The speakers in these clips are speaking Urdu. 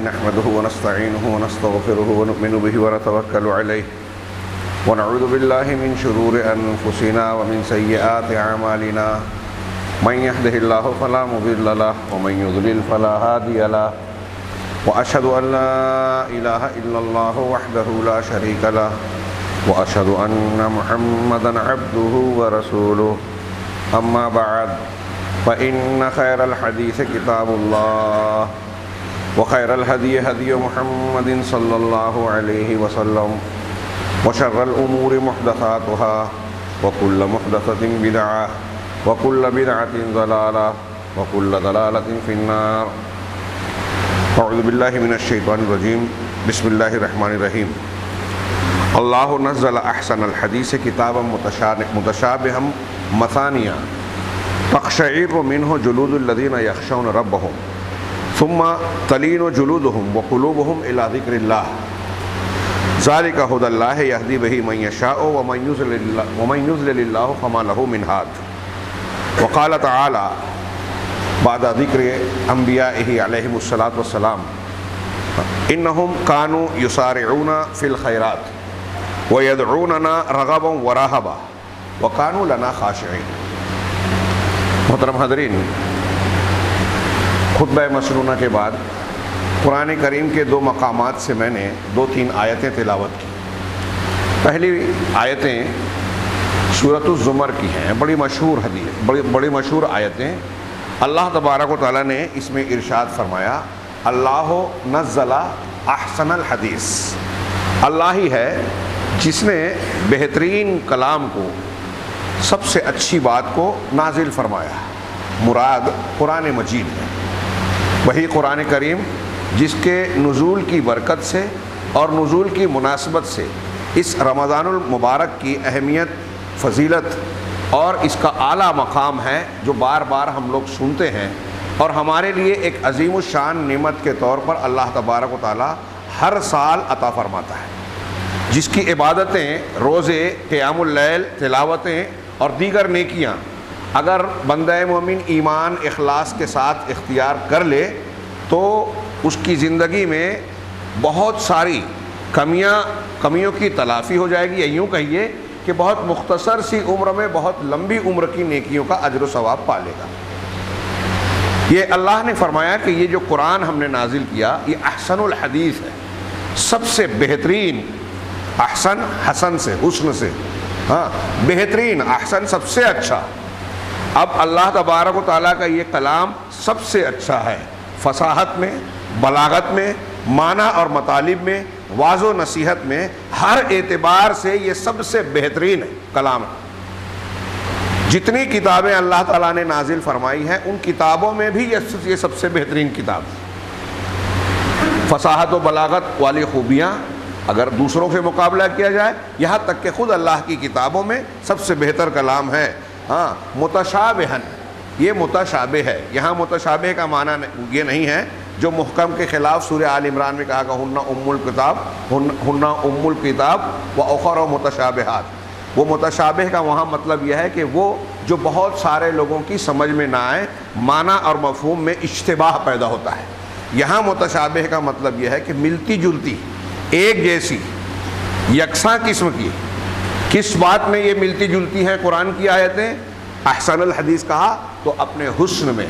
نحمده ونستعينه ونستغفره ونؤمن به ونتوكل عليه ونعوذ بالله من شرور أنفسنا ومن سيئات أعمالنا من يهده الله فلا مضل له ومن يضلل فلا هادي له وأشهد أن لا إله إلا الله وحده لا شريك له وأشهد أن محمدا عبده ورسوله أما بعد فإن خير الحديث كتاب الله وخير الهدي هدي محمد صلى الله عليه وسلم وشر الأمور محدثاتها وكل محدثة بدعة وكل بدعة ضلالة وكل ضلالة في النار. أعوذ بالله من الشيطان الرجيم. بسم الله الرحمن الرحيم. اللہ نزل احسن الحدیث کتابا متشابہا مثانیہ تقشعر منہ جلود الذین یخشون ربہم ثم تلین جلودہم وقلوبہم الی ذکر اللہ ذالک ھدی اللہ یہدی بہ من یشاء ومن یضلل اللہ فما لہ من ہاد. وقال تعالی بعد ذکر انبیائہ علیہم الصلاۃ والسلام انہم کانوا یسارعون فی الخیرات وَيَدْعُونَنَا رَغَبًا وَرَهَبًا وَكَانُوا لَنَا خَاشِعِينَ. محترم حاضرین، خطبہ مسنونہ کے بعد قرآن کریم کے دو مقامات سے میں نے 2-3 آیتیں تلاوت کی. پہلی آیتیں سورۃ الزمر کی ہیں، بڑی مشہور آیتیں. اللہ تبارک و تعالیٰ نے اس میں ارشاد فرمایا اللہ نزل احسن الحدیث. اللہ ہی ہے جس نے بہترین کلام کو، سب سے اچھی بات کو نازل فرمایا. مراد قرآن مجید ہے، وہی قرآن کریم جس کے نزول کی برکت سے اور نزول کی مناسبت سے اس رمضان المبارک کی اہمیت، فضیلت اور اس کا اعلیٰ مقام ہے جو بار بار ہم لوگ سنتے ہیں، اور ہمارے لیے ایک عظیم الشان نعمت کے طور پر اللہ تبارک و تعالی ہر سال عطا فرماتا ہے، جس کی عبادتیں، روزے، قیام اللیل، تلاوتیں اور دیگر نیکیاں اگر بندہ مومن ایمان اخلاص کے ساتھ اختیار کر لے تو اس کی زندگی میں بہت ساری کمیوں کی تلافی ہو جائے گی، یا یوں کہیے کہ بہت مختصر سی عمر میں بہت لمبی عمر کی نیکیوں کا اجر و ثواب پا لے گا. یہ اللہ نے فرمایا کہ یہ جو قرآن ہم نے نازل کیا یہ احسن الحدیث ہے، سب سے بہترین. احسن حسن سے، حسن سے، بہترین. احسن سب سے اچھا. اب اللہ تبارک و تعالیٰ کا یہ کلام سب سے اچھا ہے، فصاحت میں، بلاغت میں، معنی اور مطالب میں، واضح و نصیحت میں، ہر اعتبار سے یہ سب سے بہترین کلام ہے. جتنی کتابیں اللہ تعالیٰ نے نازل فرمائی ہیں ان کتابوں میں بھی یہ سب سے بہترین کتاب ہے. فصاحت و بلاغت والی خوبیاں اگر دوسروں سے مقابلہ کیا جائے، یہاں تک کہ خود اللہ کی کتابوں میں سب سے بہتر کلام ہے. متشابہن، یہ متشابہ ہے. یہاں متشابہ کا معنی یہ نہیں ہے جو محکم کے خلاف سورہ آل عمران میں کہا کہ ہن ام الکتاب و اخر متشابہات. وہ متشابہ کا وہاں مطلب یہ ہے کہ وہ جو بہت سارے لوگوں کی سمجھ میں نہ آئے، معنی اور مفہوم میں اشتباہ پیدا ہوتا ہے. یہاں متشابہ کا مطلب یہ ہے کہ ملتی جلتی، ایک جیسی، یکساں قسم کی. کس بات میں یہ ملتی جلتی ہیں قرآن کی آیتیں؟ احسن الحدیث کہا تو اپنے حسن میں،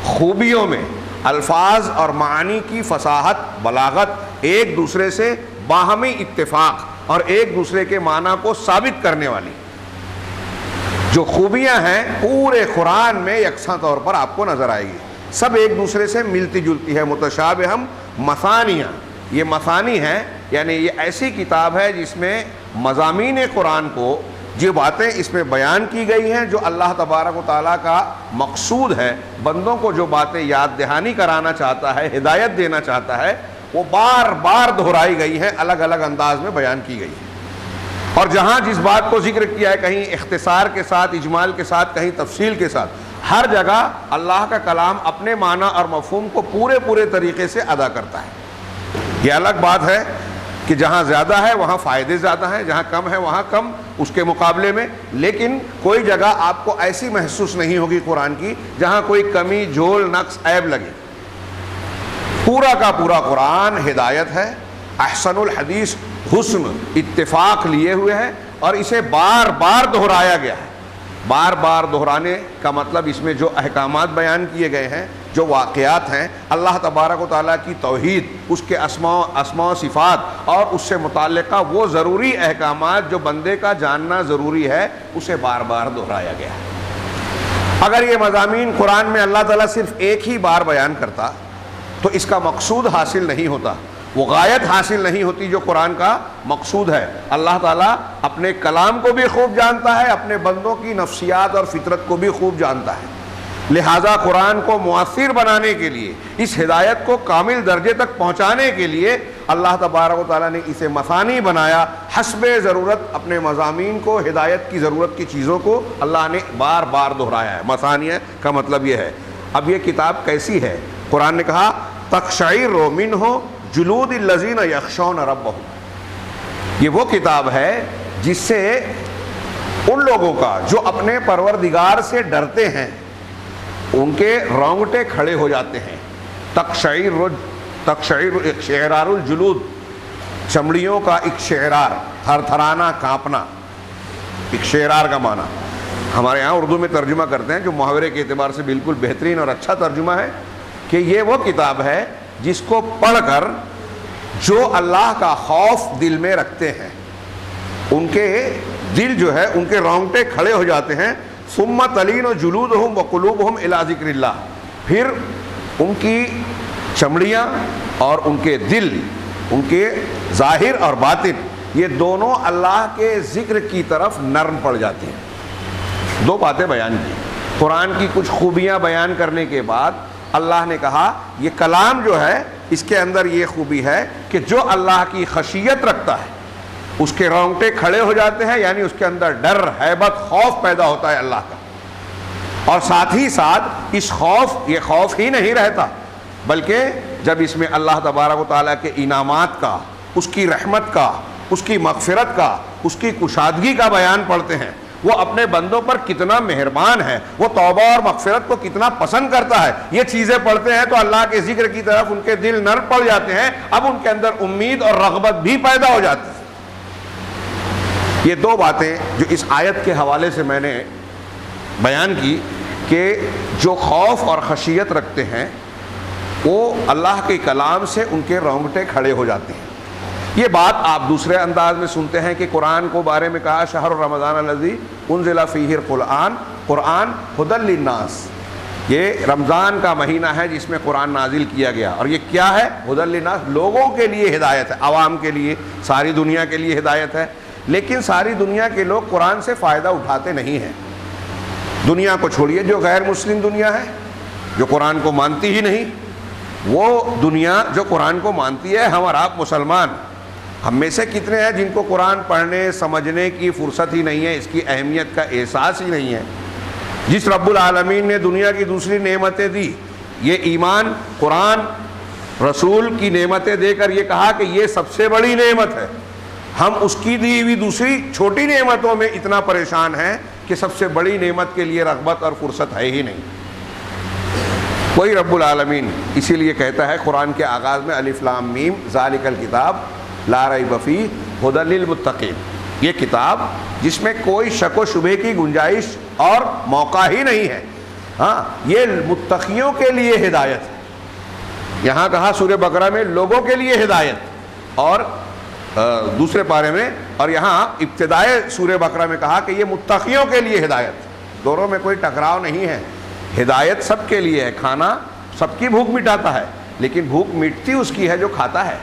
خوبیوں میں، الفاظ اور معانی کی فصاحت، بلاغت، ایک دوسرے سے باہمی اتفاق اور ایک دوسرے کے معنی کو ثابت کرنے والی جو خوبیاں ہیں پورے قرآن میں یکساں طور پر آپ کو نظر آئے گی. سب ایک دوسرے سے ملتی جلتی ہے. متشابہم مثانیہ، یہ مثانی ہے، یعنی یہ ایسی کتاب ہے جس میں مضامین قرآن کو، جو باتیں اس میں بیان کی گئی ہیں، جو اللہ تبارک و تعالیٰ کا مقصود ہے، بندوں کو جو باتیں یاد دہانی کرانا چاہتا ہے، ہدایت دینا چاہتا ہے، وہ بار بار دہرائی گئی ہیں، الگ الگ انداز میں بیان کی گئی ہے. اور جہاں جس بات کو ذکر کیا ہے، کہیں اختصار کے ساتھ، اجمال کے ساتھ، کہیں تفصیل کے ساتھ، ہر جگہ اللہ کا کلام اپنے معنی اور مفہوم کو پورے طریقے سے ادا کرتا ہے. یہ الگ بات ہے کہ جہاں زیادہ ہے وہاں فائدے زیادہ ہیں، جہاں کم ہے وہاں کم اس کے مقابلے میں، لیکن کوئی جگہ آپ کو ایسی محسوس نہیں ہوگی قرآن کی جہاں کوئی کمی، جھول، نقص، عیب لگے. پورا کا پورا قرآن ہدایت ہے، احسن الحدیث حسن اتفاق لیے ہوئے ہے، اور اسے بار بار دہرایا گیا ہے۔ بار بار دہرانے کا مطلب اس میں جو احکامات بیان کیے گئے ہیں، جو واقعات ہیں، اللہ تبارک و تعالیٰ کی توحید، اس کے اسماء و صفات اور اس سے متعلقہ وہ ضروری احکامات جو بندے کا جاننا ضروری ہے، اسے بار بار دہرایا گیا ہے۔ اگر یہ مضامین قرآن میں اللہ تعالیٰ صرف ایک ہی بار بیان کرتا تو اس کا مقصود حاصل نہیں ہوتا، وہ غایت حاصل نہیں ہوتی جو قرآن کا مقصود ہے۔ اللہ تعالیٰ اپنے کلام کو بھی خوب جانتا ہے، اپنے بندوں کی نفسیات اور فطرت کو بھی خوب جانتا ہے، لہٰذا قرآن کو مؤثر بنانے کے لیے، اس ہدایت کو کامل درجے تک پہنچانے کے لیے اللہ تبارک و تعالیٰ نے اسے مثانی بنایا، حسب ضرورت اپنے مضامین کو، ہدایت کی ضرورت کی چیزوں کو اللہ نے بار بار دہرایا ہے۔ مثانیہ کا مطلب یہ ہے۔ اب یہ کتاب کیسی ہے؟ قرآن نے کہا تقشعر منہ جلود الذین یخشون ربہم، یہ وہ کتاب ہے جس سے ان لوگوں کا جو اپنے پروردگار سے ڈرتے ہیں ان کے رونگٹے کھڑے ہو جاتے ہیں۔ تقشعر اقشعرار الجلود، چمڑیوں کا اقشعرار، تھر تھرانا، کانپنا، اقشعرار کا معنی ہمارے ہاں اردو میں ترجمہ کرتے ہیں جو محاورے کے اعتبار سے بالکل بہترین اور اچھا ترجمہ ہے کہ یہ وہ کتاب ہے جس کو پڑھ کر جو اللہ کا خوف دل میں رکھتے ہیں ان کے دل جو ہے ان کے رونگٹے کھڑے ہو جاتے ہیں۔ ثم تلین جلودہم وقلوبہم الی ذکر اللہ، پھر ان کی چمڑیاں اور ان کے دل، ان کے ظاہر اور باطن، یہ دونوں اللہ کے ذکر کی طرف نرم پڑ جاتے ہیں۔ دو باتیں بیان کی، قرآن کی کچھ خوبیاں بیان کرنے کے بعد اللہ نے کہا یہ کلام جو ہے اس کے اندر یہ خوبی ہے کہ جو اللہ کی خشیت رکھتا ہے اس کے رونگٹے کھڑے ہو جاتے ہیں، یعنی اس کے اندر ڈر، ہیبت، خوف پیدا ہوتا ہے اللہ کا، اور ساتھ ہی ساتھ اس یہ خوف ہی نہیں رہتا بلکہ جب اس میں اللہ تبارک و تعالیٰ کے انعامات کا، اس کی رحمت کا، اس کی مغفرت کا، اس کی کشادگی کا بیان پڑھتے ہیں، وہ اپنے بندوں پر کتنا مہربان ہے، وہ توبہ اور مغفرت کو کتنا پسند کرتا ہے، یہ چیزیں پڑھتے ہیں تو اللہ کے ذکر کی طرف ان کے دل نرم پڑ جاتے ہیں، اب ان کے اندر امید اور رغبت بھی پیدا ہو جاتی ہے۔ یہ دو باتیں جو اس آیت کے حوالے سے میں نے بیان کی کہ جو خوف اور خشیت رکھتے ہیں وہ اللہ کے کلام سے ان کے رونگٹے کھڑے ہو جاتے ہیں۔ یہ بات آپ دوسرے انداز میں سنتے ہیں کہ قرآن کو بارے میں کہا شہر رمضان الذی انزل فیہ القرآن، قرآن ھدی للناس، یہ رمضان کا مہینہ ہے جس میں قرآن نازل کیا گیا، اور یہ کیا ہے؟ ھدی للناس، لوگوں کے لیے ہدایت ہے، عوام کے لیے، ساری دنیا کے لیے ہدایت ہے۔ لیکن ساری دنیا کے لوگ قرآن سے فائدہ اٹھاتے نہیں ہیں۔ دنیا کو چھوڑیے، جو غیر مسلم دنیا ہے، جو قرآن کو مانتی ہی نہیں، وہ دنیا جو قرآن کو مانتی ہے، ہم اور آپ مسلمان، ہم میں سے کتنے ہیں جن کو قرآن پڑھنے سمجھنے کی فرصت ہی نہیں ہے، اس کی اہمیت کا احساس ہی نہیں ہے۔ جس رب العالمین نے دنیا کی دوسری نعمتیں دی، یہ ایمان، قرآن، رسول کی نعمتیں دے کر یہ کہا کہ یہ سب سے بڑی نعمت ہے، ہم اس کی دی ہوئی دوسری چھوٹی نعمتوں میں اتنا پریشان ہیں کہ سب سے بڑی نعمت کے لیے رغبت اور فرصت ہے ہی نہیں۔ وہی رب العالمین اسی لیے کہتا ہے قرآن کے آغاز میں الف لام میم ذالک الکتاب لا ریب فیہ ھدی للمتقین، یہ کتاب جس میں کوئی شک و شبہ کی گنجائش اور موقع ہی نہیں ہے، ہاں یہ متقیوں کے لیے ہدایت ہے۔ یہاں کہا سورہ بقرہ میں لوگوں کے لیے ہدایت، اور دوسرے پارے میں، اور یہاں ابتدائے سورہ بقرہ میں کہا کہ یہ متقیوں کے لیے ہدایت، دونوں میں کوئی ٹکراؤ نہیں ہے۔ ہدایت سب کے لیے ہے، کھانا سب کی بھوک مٹاتا ہے، لیکن بھوک مٹتی اس کی ہے جو کھاتا ہے۔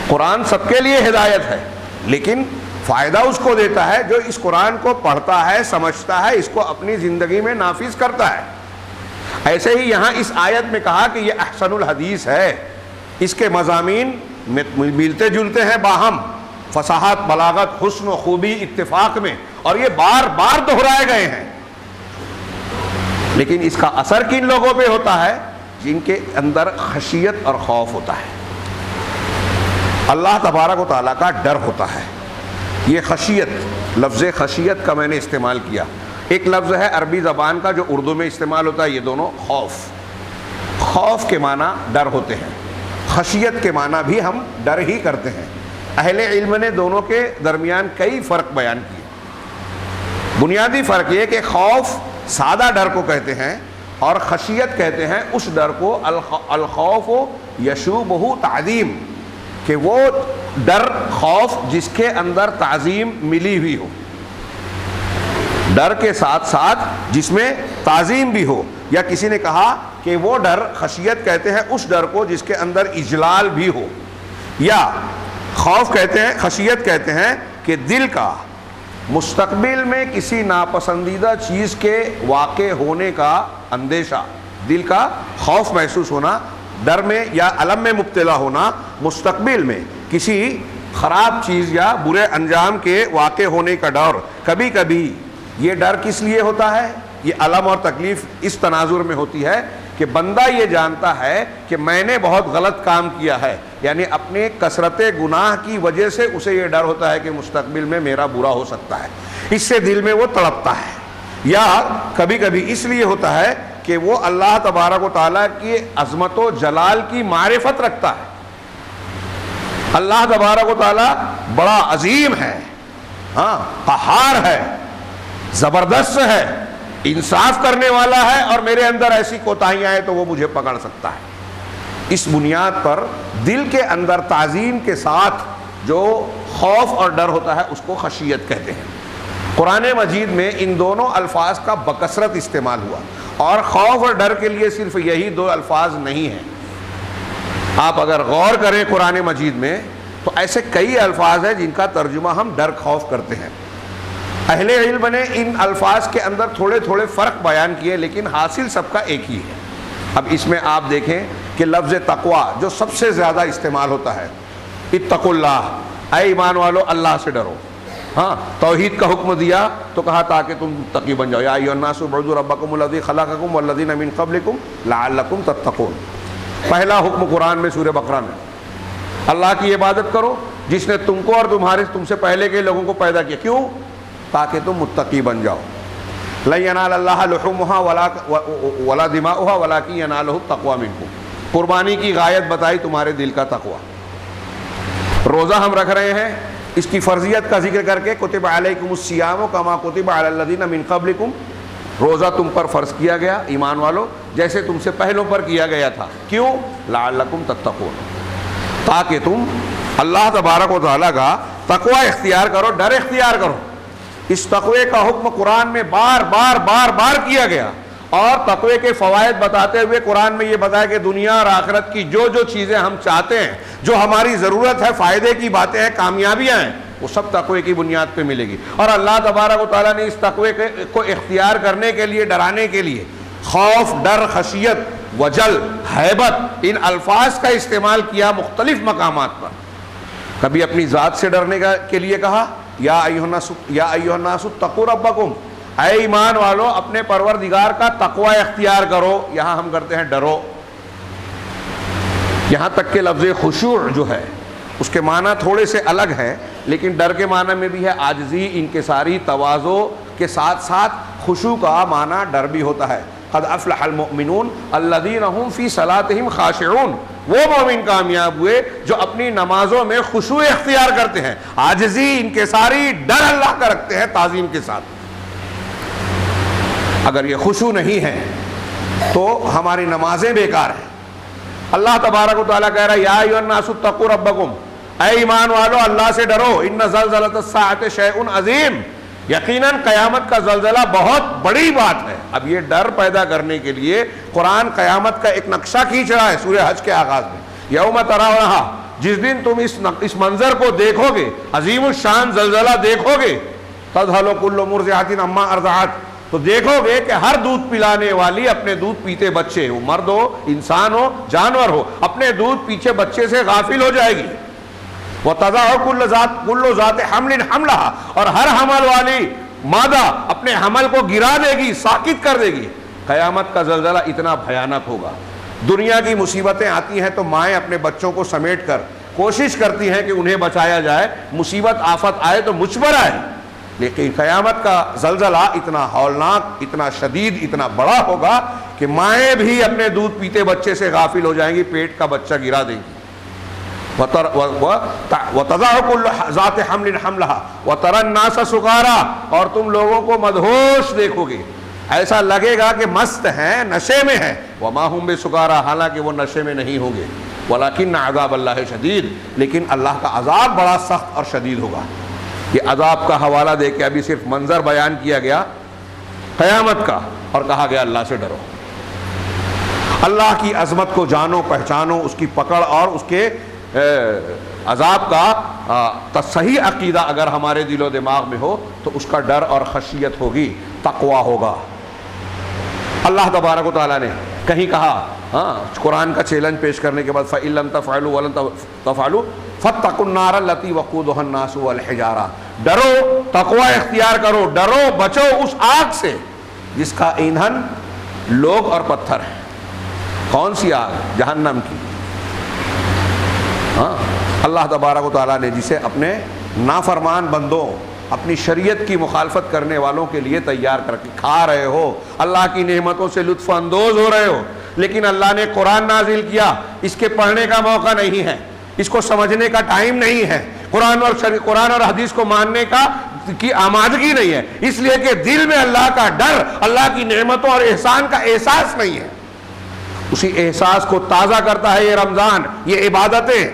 قرآن سب کے لیے ہدایت ہے، لیکن فائدہ اس کو دیتا ہے جو اس قرآن کو پڑھتا ہے، سمجھتا ہے، اس کو اپنی زندگی میں نافذ کرتا ہے۔ ایسے ہی یہاں اس آیت میں کہا کہ یہ احسن الحدیث ہے، اس کے مضامین ملتے جلتے ہیں باہم، فصاحت، بلاغت، حسن و خوبی، اتفاق میں، اور یہ بار بار دہرائے گئے ہیں۔ لیکن اس کا اثر کن لوگوں پہ ہوتا ہے؟ جن کے اندر خشیت اور خوف ہوتا ہے، اللہ تبارک و تعالیٰ کا ڈر ہوتا ہے۔ یہ خشیت، لفظ خشیت کا میں نے استعمال کیا، ایک لفظ ہے عربی زبان کا جو اردو میں استعمال ہوتا ہے، یہ دونوں خوف، خوف کے معنی ڈر ہوتے ہیں، خشیت کے معنی بھی ہم ڈر ہی کرتے ہیں۔ اہل علم نے دونوں کے درمیان کئی فرق بیان کیے۔ بنیادی فرق یہ کہ خوف سادہ ڈر کو کہتے ہیں اور خشیت کہتے ہیں اس ڈر کو الخوف یشوبہ تعظیم، کہ وہ ڈر خوف جس کے اندر تعظیم ملی ہوئی ہو، ڈر کے ساتھ ساتھ جس میں تعظیم بھی ہو۔ یا کسی نے کہا کہ وہ ڈر خشیت کہتے ہیں اس ڈر کو جس کے اندر اجلال بھی ہو، یا خوف کہتے ہیں، خشیت کہتے ہیں کہ دل کا مستقبل میں کسی ناپسندیدہ چیز کے واقع ہونے کا اندیشہ، دل کا خوف محسوس ہونا، ڈر میں یا الم میں مبتلا ہونا، مستقبل میں کسی خراب چیز یا برے انجام کے واقع ہونے کا ڈر۔ کبھی کبھی یہ ڈر کس لیے ہوتا ہے؟ یہ الم اور تکلیف اس تناظر میں ہوتی ہے کہ بندہ یہ جانتا ہے کہ میں نے بہت غلط کام کیا ہے، یعنی اپنے کثرت گناہ کی وجہ سے اسے یہ ڈر ہوتا ہے کہ مستقبل میں میرا برا ہو سکتا ہے، اس سے دل میں وہ تڑپتا ہے۔ یا کبھی کبھی اس لیے ہوتا ہے کہ وہ اللہ تبارک و تعالیٰ کی عظمت و جلال کی معرفت رکھتا ہے۔ اللہ تبارک و تعالیٰ بڑا عظیم ہے، ہاں، قہار ہے، زبردست ہے، انصاف کرنے والا ہے، اور میرے اندر ایسی کوتاہیاں ہیں تو وہ مجھے پکڑ سکتا ہے۔ اس بنیاد پر دل کے اندر تعظیم کے ساتھ جو خوف اور ڈر ہوتا ہے اس کو خشیت کہتے ہیں۔ قرآن مجید میں ان دونوں الفاظ کا بکثرت استعمال ہوا، اور خوف اور ڈر کے لیے صرف یہی دو الفاظ نہیں ہیں۔ آپ اگر غور کریں قرآن مجید میں تو ایسے کئی الفاظ ہیں جن کا ترجمہ ہم ڈر خوف کرتے ہیں۔ اہل علم نے ان الفاظ کے اندر تھوڑے تھوڑے فرق بیان کیے، لیکن حاصل سب کا ایک ہی ہے۔ اب اس میں آپ دیکھیں کہ لفظ تقوی جو سب سے زیادہ استعمال ہوتا ہے، اتقوا اللہ، اے ایمان والو اللہ سے ڈرو۔ ہاں، توحید کا حکم دیا تو کہا تاکہ تم متقی بن جاؤ، یا ایھا الناس اعبدوا ربکم الذی خلقکم والذین من قبلکم لعلکم تتقون۔ پہلا حکم قرآن میں سورہ بقرہ میں، اللہ کی عبادت کرو جس نے تم کو اور تم سے پہلے کے لوگوں کو پیدا کیا، کیوں؟ تاکہ تم متقی بن جاؤ۔ لن ینال اللہ لحومها ولا دماؤها ولکن ینالہ التقوی منکم۔ قربانی کی غایت بتائی، تمہارے دل کا تقوی۔ روزہ ہم رکھ رہے ہیں، اس کی فرضیت کا ذکر کر کے کتب علیکم الصیام کما کتب علی الذین من قبلکم، روزہ تم پر فرض کیا گیا ایمان والو جیسے تم سے پہلوں پر کیا گیا تھا، کیوں؟ لعلکم تتقون، تاکہ تم اللہ تبارک و تعالیٰ کا تقوی اختیار کرو، ڈر اختیار کرو۔ اس تقوی کا حکم قرآن میں بار بار کیا گیا، اور تقوی کے فوائد بتاتے ہوئے قرآن میں یہ بتایا کہ دنیا اور آخرت کی جو چیزیں ہم چاہتے ہیں، جو ہماری ضرورت ہے، فائدے کی باتیں ہیں، کامیابیاں ہیں، وہ سب تقوی کی بنیاد پہ ملے گی۔ اور اللہ تبارک و تعالیٰ نے اس تقوی کو اختیار کرنے کے لیے، ڈرانے کے لیے خوف، ڈر، خشیت، وجل، ہیبت، ان الفاظ کا استعمال کیا مختلف مقامات پر۔ کبھی اپنی ذات سے ڈرنے کے لیے کہا، یا ایھا الناس اتقوا ربکم، اے ایمان والو اپنے پروردگار کا تقوی اختیار کرو، یہاں ہم کرتے ہیں ڈرو۔ یہاں تک کہ لفظ خشوع جو ہے اس کے معنی تھوڑے سے الگ ہیں، لیکن ڈر کے معنی میں بھی ہے عاجزی، انکساری، تواضع کے ساتھ ساتھ خشوع کا معنی ڈر بھی ہوتا ہے۔ قد افلح المؤمنون الذین هم فی صلاتهم خاشعون، وہ مومن کامیاب ہوئے جو اپنی نمازوں میں خشوع اختیار کرتے ہیں، عاجزی، انکساری، ڈر اللہ کا رکھتے ہیں تعظیم کے ساتھ۔ اگر یہ خشوع نہیں ہے تو ہماری نمازیں بیکار ہیں۔ اللہ تبارک و تعالیٰ کہہ رہا ہے، یا ایھا الناس اتقوا ربکم، اے ایمان والو اللہ سے ڈرو، ان زلزلۃ الساعۃ شیء عظیم، یقیناً قیامت کا زلزلہ بہت بڑی بات ہے۔ اب یہ ڈر پیدا کرنے کے لیے قرآن قیامت کا ایک نقشہ کھینچ رہا ہے سورہ حج کے آغاز میں، یوم ترونھا، جس دن تم اس منظر کو دیکھو گے، عظیم الشان زلزلہ دیکھو گے، تذہل کل مرضعۃ عما ارضعت، تو دیکھو گے کہ ہر دودھ پلانے والی اپنے دودھ پیتے بچے، وہ مرد ہو، انسان ہو، جانور ہو، اپنے دودھ پیچھے بچے سے غافل ہو جائے گی۔ وَتَضَعُ كُلُّ ذَاتِ حَمْلٍ حَمْلَهَا، اور ہر حمل والی مادہ اپنے حمل کو گرا دے گی، ساکت کر دے گی۔ قیامت کا زلزلہ اتنا بھیانک ہوگا۔ دنیا کی مصیبتیں آتی ہیں تو مائیں اپنے بچوں کو سمیٹ کر کوشش کرتی ہیں کہ انہیں بچایا جائے، مصیبت آفت آئے تو مجھ پر آئے، لیکن قیامت کا زلزلہ اتنا ہولناک، اتنا شدید، اتنا بڑا ہوگا کہ مائیں بھی اپنے دودھ پیتے بچے سے غافل ہو جائیں گی، پیٹ کا بچہ گرا دیں گی. وَتَضَعُ كُلُّ ذَاتِ حَمْلٍ حَمْلَهَا وَتَرَى النَّاسَ سُكَارَىٰ، اور تم لوگوں کو مدہوش دیکھو گے، ایسا لگے گا کہ مست ہیں، نشے میں ہیں. وَمَا هُمْ بِسُكَارَىٰ، حالانکہ وہ نشے میں نہیں ہوں گے. وَلَكِنَّ عَذَابَ اللَّهِ شَدِيدٌ، لیکن اللہ کا عذاب بڑا سخت اور شدید ہوگا. یہ عذاب کا حوالہ دے کے ابھی صرف منظر بیان کیا گیا قیامت کا، اور کہا گیا اللہ سے ڈرو. اللہ کی عظمت کو جانو، پہچانو، اس کی پکڑ اور اس کے عذاب کا صحیح عقیدہ اگر ہمارے دل و دماغ میں ہو تو اس کا ڈر اور خشیت ہوگی، تقویٰ ہوگا. اللہ تبارک و تعالیٰ نے کہیں کہا، قرآن کا چیلنج پیش کرنے کے بعد فَإِن لَّمْ تَفْعَلُوا وَلَن تَفْعَلُوا فَاتَّقُوا النَّارَ الَّتِي وَقُودُهَا النَّاسُ وَالْحِجَارَةُ، ڈرو، تقویٰ اختیار کرو، ڈرو، بچو اس آگ سے جس کا ایندھن لوگ اور پتھر ہیں. کون سی آگ؟ جہنم کی. اللہ تبارک و تعالیٰ نے جسے اپنے نافرمان بندوں، اپنی شریعت کی مخالفت کرنے والوں کے لیے تیار کر کے کھا رہے ہو، اللہ کی نعمتوں سے لطف اندوز ہو رہے ہو، لیکن اللہ نے قرآن نازل کیا، اس کے پڑھنے کا موقع نہیں ہے، اس کو سمجھنے کا ٹائم نہیں ہے، قرآن اور حدیث کو ماننے کی آمادگی نہیں ہے، اس لیے کہ دل میں اللہ کا ڈر، اللہ کی نعمتوں اور احسان کا احساس نہیں ہے. اسی احساس کو تازہ کرتا ہے یہ رمضان، یہ عبادتیں.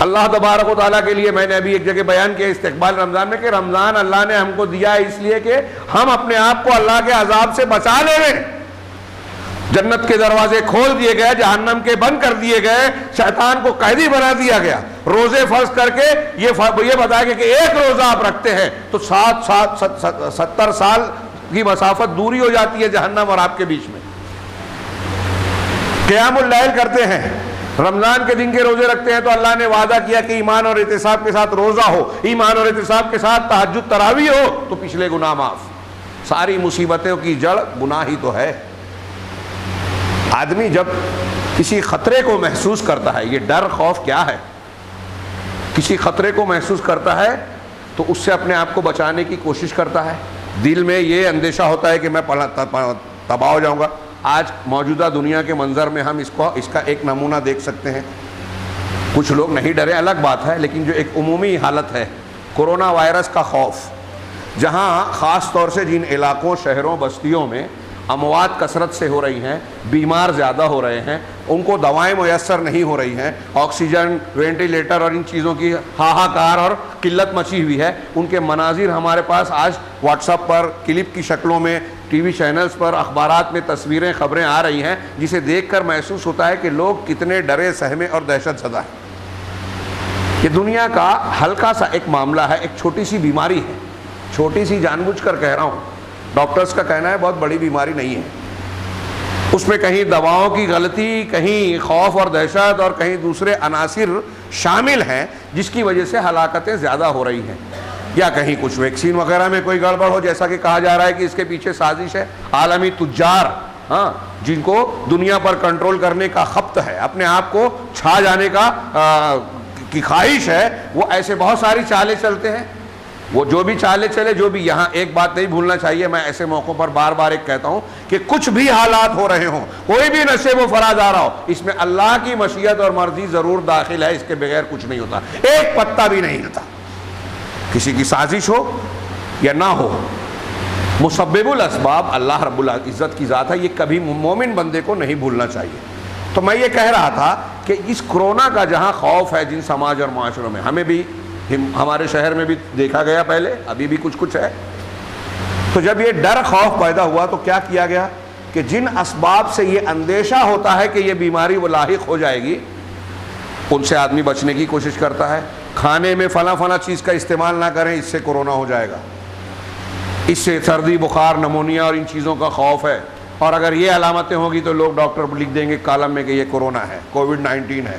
اللہ تبارک و تعالیٰ کے لیے میں نے ابھی ایک جگہ بیان کیا استقبال رمضان میں کہ رمضان اللہ نے ہم کو دیا اس لیے کہ ہم اپنے آپ کو اللہ کے عذاب سے بچا لے لیں. جنت کے دروازے کھول دیے گئے، جہنم کے بند کر دیے گئے، شیطان کو قیدی بنا دیا گیا. روزے فرض کر کے یہ بتایا گیا کہ ایک روزہ آپ رکھتے ہیں تو 70 سال کی مسافت دوری ہو جاتی ہے جہنم اور آپ کے بیچ میں. قیام اللیل کرتے ہیں، رمضان کے دن کے روزے رکھتے ہیں تو اللہ نے وعدہ کیا کہ ایمان اور احتساب کے ساتھ روزہ ہو، ایمان اور احتساب کے ساتھ تہجد تراویح ہو تو پچھلے گناہ معاف. ساری مصیبتوں کی جڑ گناہ ہی تو ہے. آدمی جب کسی خطرے کو محسوس کرتا ہے، یہ ڈر خوف کیا ہے، کسی خطرے کو محسوس کرتا ہے تو اس سے اپنے آپ کو بچانے کی کوشش کرتا ہے. دل میں یہ اندیشہ ہوتا ہے کہ میں تباہ ہو جاؤں گا. آج موجودہ دنیا کے منظر میں ہم اس کا ایک نمونہ دیکھ سکتے ہیں. کچھ لوگ نہیں ڈرے الگ بات ہے، لیکن جو ایک عمومی حالت ہے کورونا وائرس کا خوف، جہاں خاص طور سے جن علاقوں، شہروں، بستیوں میں اموات کثرت سے ہو رہی ہیں، بیمار زیادہ ہو رہے ہیں، ان کو دوائیں میسر نہیں ہو رہی ہیں، آکسیجن، وینٹیلیٹر اور ان چیزوں کی ہاہاکار اور قلت مچی ہوئی ہے. ان کے مناظر ہمارے پاس آج واٹس ایپ پر کلپ کی شکلوں میں، ٹی وی چینلز پر، اخبارات میں تصویریں، خبریں آ رہی ہیں جسے دیکھ کر محسوس ہوتا ہے کہ لوگ کتنے ڈرے، سہمے اور دہشت زدہ ہیں. یہ دنیا کا ہلکا سا ایک معاملہ ہے، ایک چھوٹی سی بیماری ہے، چھوٹی سی جان بوجھ کر کہہ رہا ہوں. ڈاکٹرز کا کہنا ہے بہت بڑی بیماری نہیں ہے. اس میں کہیں دواؤں کی غلطی، کہیں خوف اور دہشت اور کہیں دوسرے عناصر شامل ہیں جس کی وجہ سے ہلاکتیں زیادہ ہو رہی ہیں، یا کہیں کچھ ویکسین وغیرہ میں کوئی گڑبڑ ہو، جیسا کہ کہا جا رہا ہے کہ اس کے پیچھے سازش ہے. عالمی تجار جن کو دنیا پر کنٹرول کرنے کا خپت ہے، اپنے آپ کو چھا جانے کی خواہش ہے، وہ ایسے بہت ساری چالیں چلتے ہیں. وہ جو بھی چالے چلے، جو بھی، یہاں ایک بات نہیں بھولنا چاہیے، میں ایسے موقعوں پر بار بار ایک کہتا ہوں کہ کچھ بھی حالات ہو رہے ہوں، کوئی بھی نشے و فراز آ رہا ہو، اس میں اللہ کی مشیت اور مرضی ضرور داخل ہے. اس کے بغیر کچھ نہیں ہوتا، ایک پتا بھی نہیں ہلتا. کسی کی سازش ہو یا نہ ہو، مسبب الاسباب اللہ رب العزت کی ذات ہے، یہ کبھی مومن بندے کو نہیں بھولنا چاہیے. تو میں یہ کہہ رہا تھا کہ اس کورونا کا جہاں خوف ہے جن سماج اور معاشروں میں، ہمیں بھی، ہمارے شہر میں بھی دیکھا گیا پہلے، ابھی بھی کچھ ہے. تو جب یہ ڈر خوف پیدا ہوا تو کیا کیا گیا کہ جن اسباب سے یہ اندیشہ ہوتا ہے کہ یہ بیماری وہ لاحق ہو جائے گی، ان سے آدمی بچنے کی کوشش کرتا ہے. کھانے میں فلاں چیز کا استعمال نہ کریں، اس سے کورونا ہو جائے گا. اس سے سردی، بخار، نمونیا اور ان چیزوں کا خوف ہے. اور اگر یہ علامتیں ہوں گی تو لوگ ڈاکٹر لکھ دیں گے کالم میں کہ یہ کورونا ہے، کووڈ-19 ہے،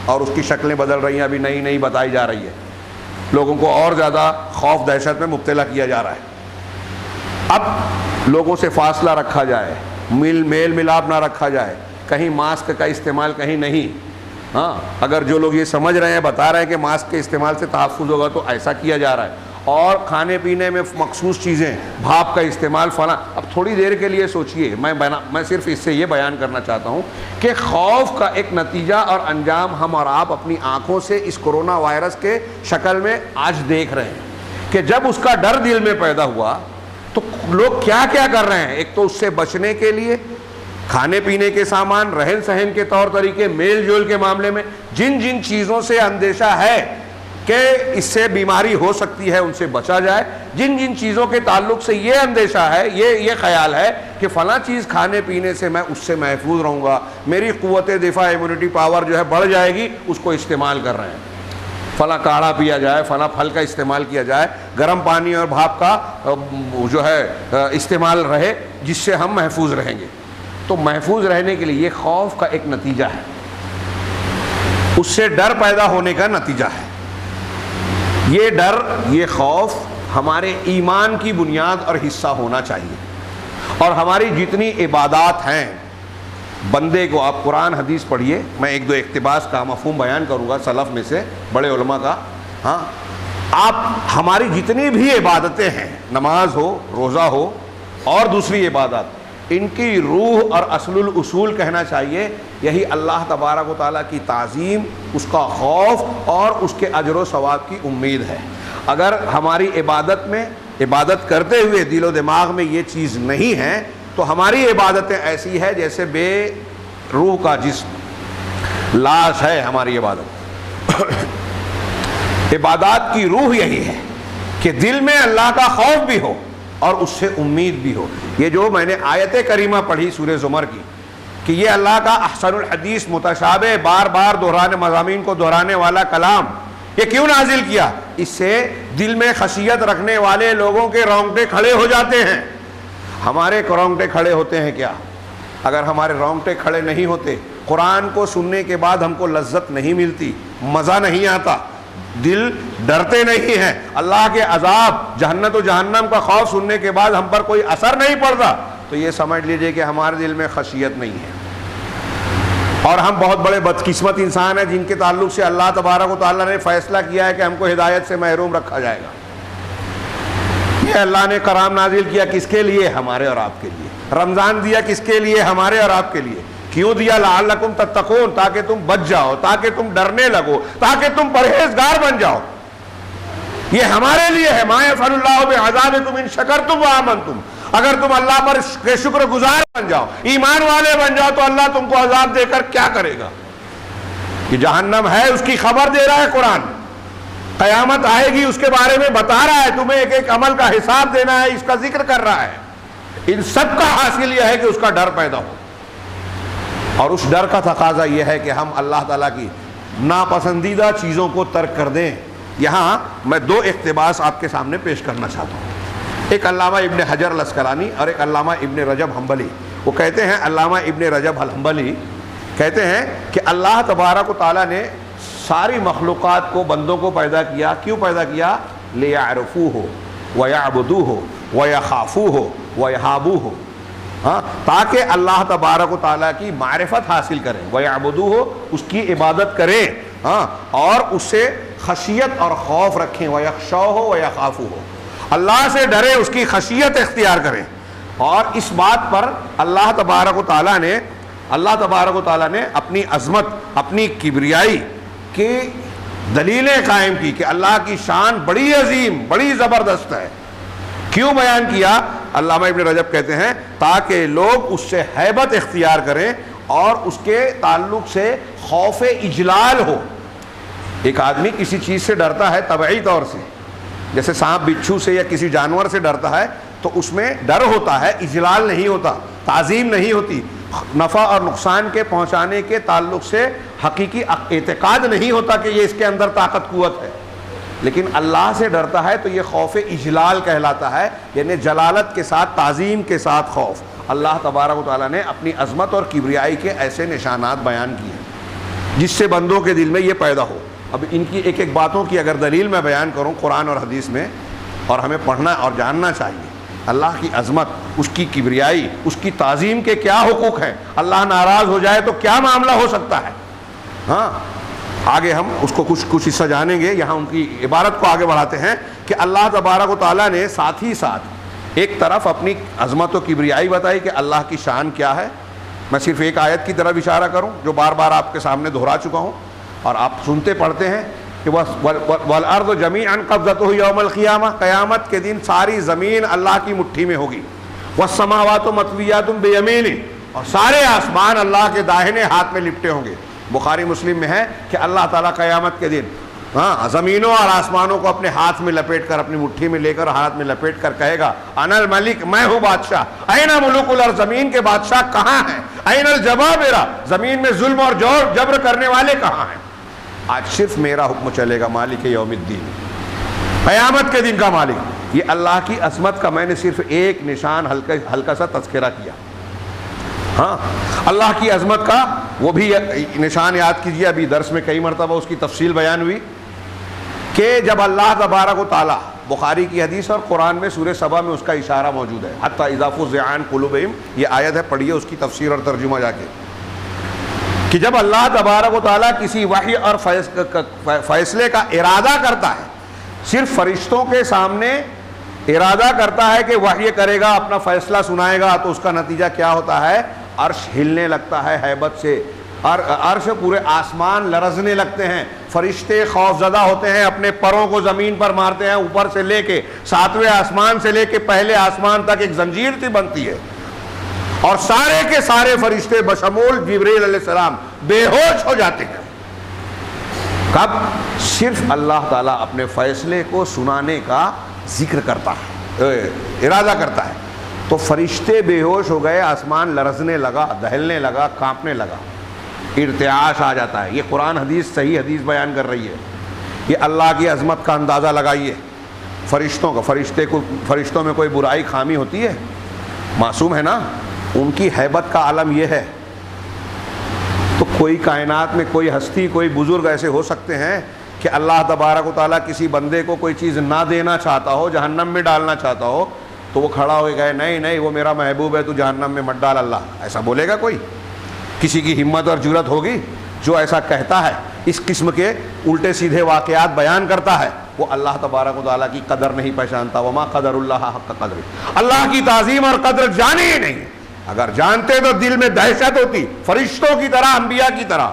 اور اس کی شکلیں بدل رہی ہیں، ابھی نئی بتائی جا رہی ہے. لوگوں کو اور زیادہ خوف دہشت میں مبتلا کیا جا رہا ہے. اب لوگوں سے فاصلہ رکھا جائے، میل ملاپ نہ رکھا جائے، کہیں ماسک کا استعمال کہیں نہیں. اگر جو لوگ یہ سمجھ رہے ہیں، بتا رہے ہیں کہ ماسک کے استعمال سے تحفظ ہوگا تو ایسا کیا جا رہا ہے. اور کھانے پینے میں مخصوص چیزیں، بھاپ کا استعمال فلاں. اب تھوڑی دیر کے لیے سوچئے، میں صرف اس سے یہ بیان کرنا چاہتا ہوں کہ خوف کا ایک نتیجہ اور انجام ہم اور آپ اپنی آنکھوں سے اس کرونا وائرس کے شکل میں آج دیکھ رہے ہیں کہ جب اس کا ڈر دل میں پیدا ہوا تو لوگ کیا کیا کر رہے ہیں. ایک تو اس سے بچنے کے لیے کھانے پینے کے سامان، رہن سہن کے طور طریقے، میل جول کے معاملے میں جن جن چیزوں سے اندیشہ ہے کہ اس سے بیماری ہو سکتی ہے ان سے بچا جائے، جن جن چیزوں کے تعلق سے یہ اندیشہ ہے، یہ خیال ہے کہ فلاں چیز کھانے پینے سے میں اس سے محفوظ رہوں گا، میری قوت دفاع امیونٹی پاور جو ہے بڑھ جائے گی، اس کو استعمال کر رہے ہیں. فلاں کاڑھا پیا جائے، فلاں پھل کا استعمال کیا جائے، گرم پانی اور بھاپ کا جو ہے استعمال رہے جس سے ہم محفوظ رہیں گے. تو محفوظ رہنے کے لیے یہ خوف کا ایک نتیجہ ہے، اس سے ڈر پیدا ہونے کا نتیجہ ہے. یہ ڈر، یہ خوف ہمارے ایمان کی بنیاد اور حصہ ہونا چاہیے. اور ہماری جتنی عبادات ہیں، بندے کو آپ قرآن حدیث پڑھیے، میں ایک دو اقتباس کا مفہوم بیان کروں گا سلف میں سے بڑے علماء کا. ہاں، آپ ہماری جتنی بھی عبادتیں ہیں، نماز ہو، روزہ ہو اور دوسری عبادات، ان کی روح اور اصل الاصول کہنا چاہیے یہی اللہ تبارک و تعالیٰ کی تعظیم، اس کا خوف اور اس کے اجر و ثواب کی امید ہے. اگر ہماری عبادت میں، عبادت کرتے ہوئے دل و دماغ میں یہ چیز نہیں ہے تو ہماری عبادتیں ایسی ہے جیسے بے روح کا جسم، لاش ہے ہماری عبادت. عبادات کی روح یہی ہے کہ دل میں اللہ کا خوف بھی ہو اور اس سے امید بھی ہو. یہ جو میں نے آیت کریمہ پڑھی سورہ زمر کی کہ یہ اللہ کا احسن الحدیث متشابہ بار بار دہرانے، مضامین کو دہرانے والا کلام یہ کیوں نازل کیا؟ اس سے دل میں خشیت رکھنے والے لوگوں کے رونگٹے کھڑے ہو جاتے ہیں. ہمارے رونگٹے کھڑے ہوتے ہیں کیا؟ اگر ہمارے رونگٹے کھڑے نہیں ہوتے، قرآن کو سننے کے بعد ہم کو لذت نہیں ملتی، مزہ نہیں آتا، دل ڈرتے نہیں ہیں، اللہ کے عذاب، جہنت و جہنم کا خوف سننے کے بعد ہم پر کوئی اثر نہیں پڑتا، تو یہ سمجھ لیجئے کہ ہمارے دل میں خشیت نہیں ہے. اور ہم بہت بڑے بدقسمت انسان ہیں جن کے تعلق سے اللہ تبارک و تعالیٰ نے فیصلہ کیا ہے کہ ہم کو ہدایت سے محروم رکھا جائے گا. یہ اللہ نے کرام نازل کیا کس کے لیے؟ ہمارے اور آپ کے لیے. رمضان دیا کس کے لیے؟ ہمارے اور آپ کے لیے. کیوں دیا؟ لعلکم تتقون، تاکہ تم بچ جاؤ، تاکہ تم ڈرنے لگو، تاکہ تم پرہیزگار بن جاؤ. یہ ہمارے لیے ہے. ما یفعل اللہ بعذابکم ان شکرتم وآمنتم. اگر تم اللہ پر شکر گزار بن جاؤ، ایمان والے بن جاؤ، تو اللہ تم کو عذاب دے کر کیا کرے گا؟ یہ جہنم ہے، اس کی خبر دے رہا ہے قرآن. قیامت آئے گی، اس کے بارے میں بتا رہا ہے، تمہیں ایک ایک عمل کا حساب دینا ہے، اس کا ذکر کر رہا ہے. ان سب کا حاصل یہ ہے کہ اس کا ڈر پیدا ہو. اور اس ڈر کا تقاضا یہ ہے کہ ہم اللہ تعالیٰ کی ناپسندیدہ چیزوں کو ترک کر دیں. یہاں میں دو اقتباس آپ کے سامنے پیش کرنا چاہتا ہوں. ایک علامہ ابن حجر العسقلانی اور ایک علامہ ابن رجب حنبلی. وہ کہتے ہیں، علامہ ابن رجب الحنبلی کہتے ہیں کہ اللہ تبارک و تعالیٰ نے ساری مخلوقات کو، بندوں کو پیدا کیا. کیوں پیدا کیا؟ لِيَعْرِفُوهُ وَيَعْبُدُوهُ وَيَخَافُوهُ وَيَهَابُوهُ. ہاں، تاکہ اللہ تبارک و تعالیٰ کی معرفت حاصل کریں، وَيَعْبُدُوهُ، اس کی عبادت کریں، ہاں، اور اس سے خشیت اور خوف رکھیں، وَيَخْشَوْهُ وَيَخَافُوهُ، اللہ سے ڈریں، اس کی خشیت اختیار کریں. اور اس بات پر اللہ تبارک و تعالیٰ نے اپنی عظمت، اپنی کبریائی کی دلیلیں قائم کی کہ اللہ کی شان بڑی عظیم، بڑی زبردست ہے. کیوں بیان کیا؟ علامہ ابن رجب کہتے ہیں تاکہ لوگ اس سے ہیبت اختیار کریں اور اس کے تعلق سے خوف اجلال ہو. ایک آدمی کسی چیز سے ڈرتا ہے طبعی طور سے، جیسے سانپ بچھو سے یا کسی جانور سے ڈرتا ہے تو اس میں ڈر ہوتا ہے، اجلال نہیں ہوتا، تعظیم نہیں ہوتی، نفع اور نقصان کے پہنچانے کے تعلق سے حقیقی اعتقاد نہیں ہوتا کہ یہ اس کے اندر طاقت قوت ہے. لیکن اللہ سے ڈرتا ہے تو یہ خوف اجلال کہلاتا ہے، یعنی جلالت کے ساتھ، تعظیم کے ساتھ خوف. اللہ تبارک و تعالیٰ نے اپنی عظمت اور کبریائی کے ایسے نشانات بیان کیے جس سے بندوں کے دل میں یہ پیدا ہو. اب ان کی ایک ایک باتوں کی اگر دلیل میں بیان کروں قرآن اور حدیث میں، اور ہمیں پڑھنا اور جاننا چاہیے اللہ کی عظمت، اس کی کبریائی، اس کی تعظیم کے کیا حقوق ہیں. اللہ ناراض ہو جائے تو کیا معاملہ ہو سکتا ہے. ہاں، آگے ہم اس کو کچھ حصہ جانیں گے. یہاں ان کی عبارت کو آگے بڑھاتے ہیں کہ اللہ تبارک و تعالیٰ نے ساتھ ہی ساتھ ایک طرف اپنی عظمت و کبریائی بتائی کہ اللہ کی شان کیا ہے. میں صرف ایک آیت کی طرف اشارہ کروں جو بار بار آپ کے سامنے دہرا چکا ہوں اور آپ سنتے پڑھتے ہیں کہ وَالْأَرْضُ جَمِيعًا قَبْضَتُهُ يَوْمَ الْقِيَامَةِ، قیامت کے دن ساری زمین اللہ کی مٹھی میں ہوگی. وَالسَّمَاوَاتُ مَطْوِيَّاتٌ بِيَمِينِهِ، اور سارے آسمان اللہ کے داہنے ہاتھ میں لپٹے ہوں گے. بخاری مسلم میں ہے کہ اللہ تعالیٰ قیامت کے دن زمینوں اور آسمانوں کو اپنے ہاتھ میں لپیٹ کر، اپنی مٹھی میں لے کر، ہاتھ میں لپیٹ کر کہے گا انا الملک، میں ہوں بادشاہ. این ملوک الارض، زمین کے بادشاہ کہاں ہیں؟ این الجبابرہ، زمین میں ظلم اور جبر کرنے والے کہاں ہیں؟ آج صرف میرا حکم چلے گا، مالک یوم الدین، قیامت کے دن کا مالک. یہ اللہ کی عظمت کا میں نے صرف ایک نشان ہلکا سا تذکرہ کیا. ہاں، اللہ کی عظمت کا وہ بھی نشان یاد کیجیے. ابھی درس میں کئی مرتبہ اس کی تفصیل بیان ہوئی کہ جب اللہ تبارک و تعالیٰ، بخاری کی حدیث اور قرآن میں سورہ سبا میں اس کا اشارہ موجود ہے، حتی اذا فزع عن قلوبہم، یہ آیت ہے، پڑھیے اس کی تفسیر اور ترجمہ جا کے، کہ جب اللہ تبارک و تعالیٰ کسی وحی اور فیصلے کا ارادہ کرتا ہے، صرف فرشتوں کے سامنے ارادہ کرتا ہے کہ وحی کرے گا، اپنا فیصلہ سنائے گا، تو اس کا نتیجہ کیا ہوتا ہے؟ عرش ہلنے لگتا ہے ہیبت سے، اور عرش پورے آسمان لرزنے لگتے ہیں. فرشتے خوف زدہ ہوتے ہیں، اپنے پروں کو زمین پر مارتے ہیں، اوپر سے لے کے 7ویں آسمان سے لے کے پہلے آسمان تک ایک زنجیر سی بنتی ہے، اور سارے کے سارے فرشتے بشمول جبریل علیہ السلام بے ہوش ہو جاتے ہیں. کب؟ صرف اللہ تعالیٰ اپنے فیصلے کو سنانے کا ذکر کرتا ہے، ارادہ کرتا ہے، تو فرشتے بے ہوش ہو گئے، آسمان لرزنے لگا، دہلنے لگا، کانپنے لگا، ارتعاش آ جاتا ہے. یہ قرآن حدیث، صحیح حدیث بیان کر رہی ہے. یہ اللہ کی عظمت کا اندازہ لگائیے. فرشتوں کا، فرشتوں میں کوئی برائی خامی ہوتی ہے؟ معصوم ہے نا. ان کی ہیبت کا عالم یہ ہے. تو کوئی کائنات میں کوئی ہستی، کوئی بزرگ ایسے ہو سکتے ہیں کہ اللہ تبارک و تعالیٰ کسی بندے کو کوئی چیز نہ دینا چاہتا ہو، جہنم میں ڈالنا چاہتا ہو، تو وہ کھڑا ہو گئے، نہیں نہیں وہ میرا محبوب ہے، تو جہنم میں مت ڈال اللہ. ایسا بولے گا کوئی؟ کسی کی ہمت اور جرت ہوگی جو ایسا کہتا ہے؟ اس قسم کے الٹے سیدھے واقعات بیان کرتا ہے، وہ اللہ تبارک و تعالیٰ کی قدر نہیں پہچانتا. وما قدر اللہ حق قدر، اللہ کی تعظیم اور قدر جانے ہی نہیں. اگر جانتے تو دل میں دہشت ہوتی، فرشتوں کی طرح، انبیاء کی طرح.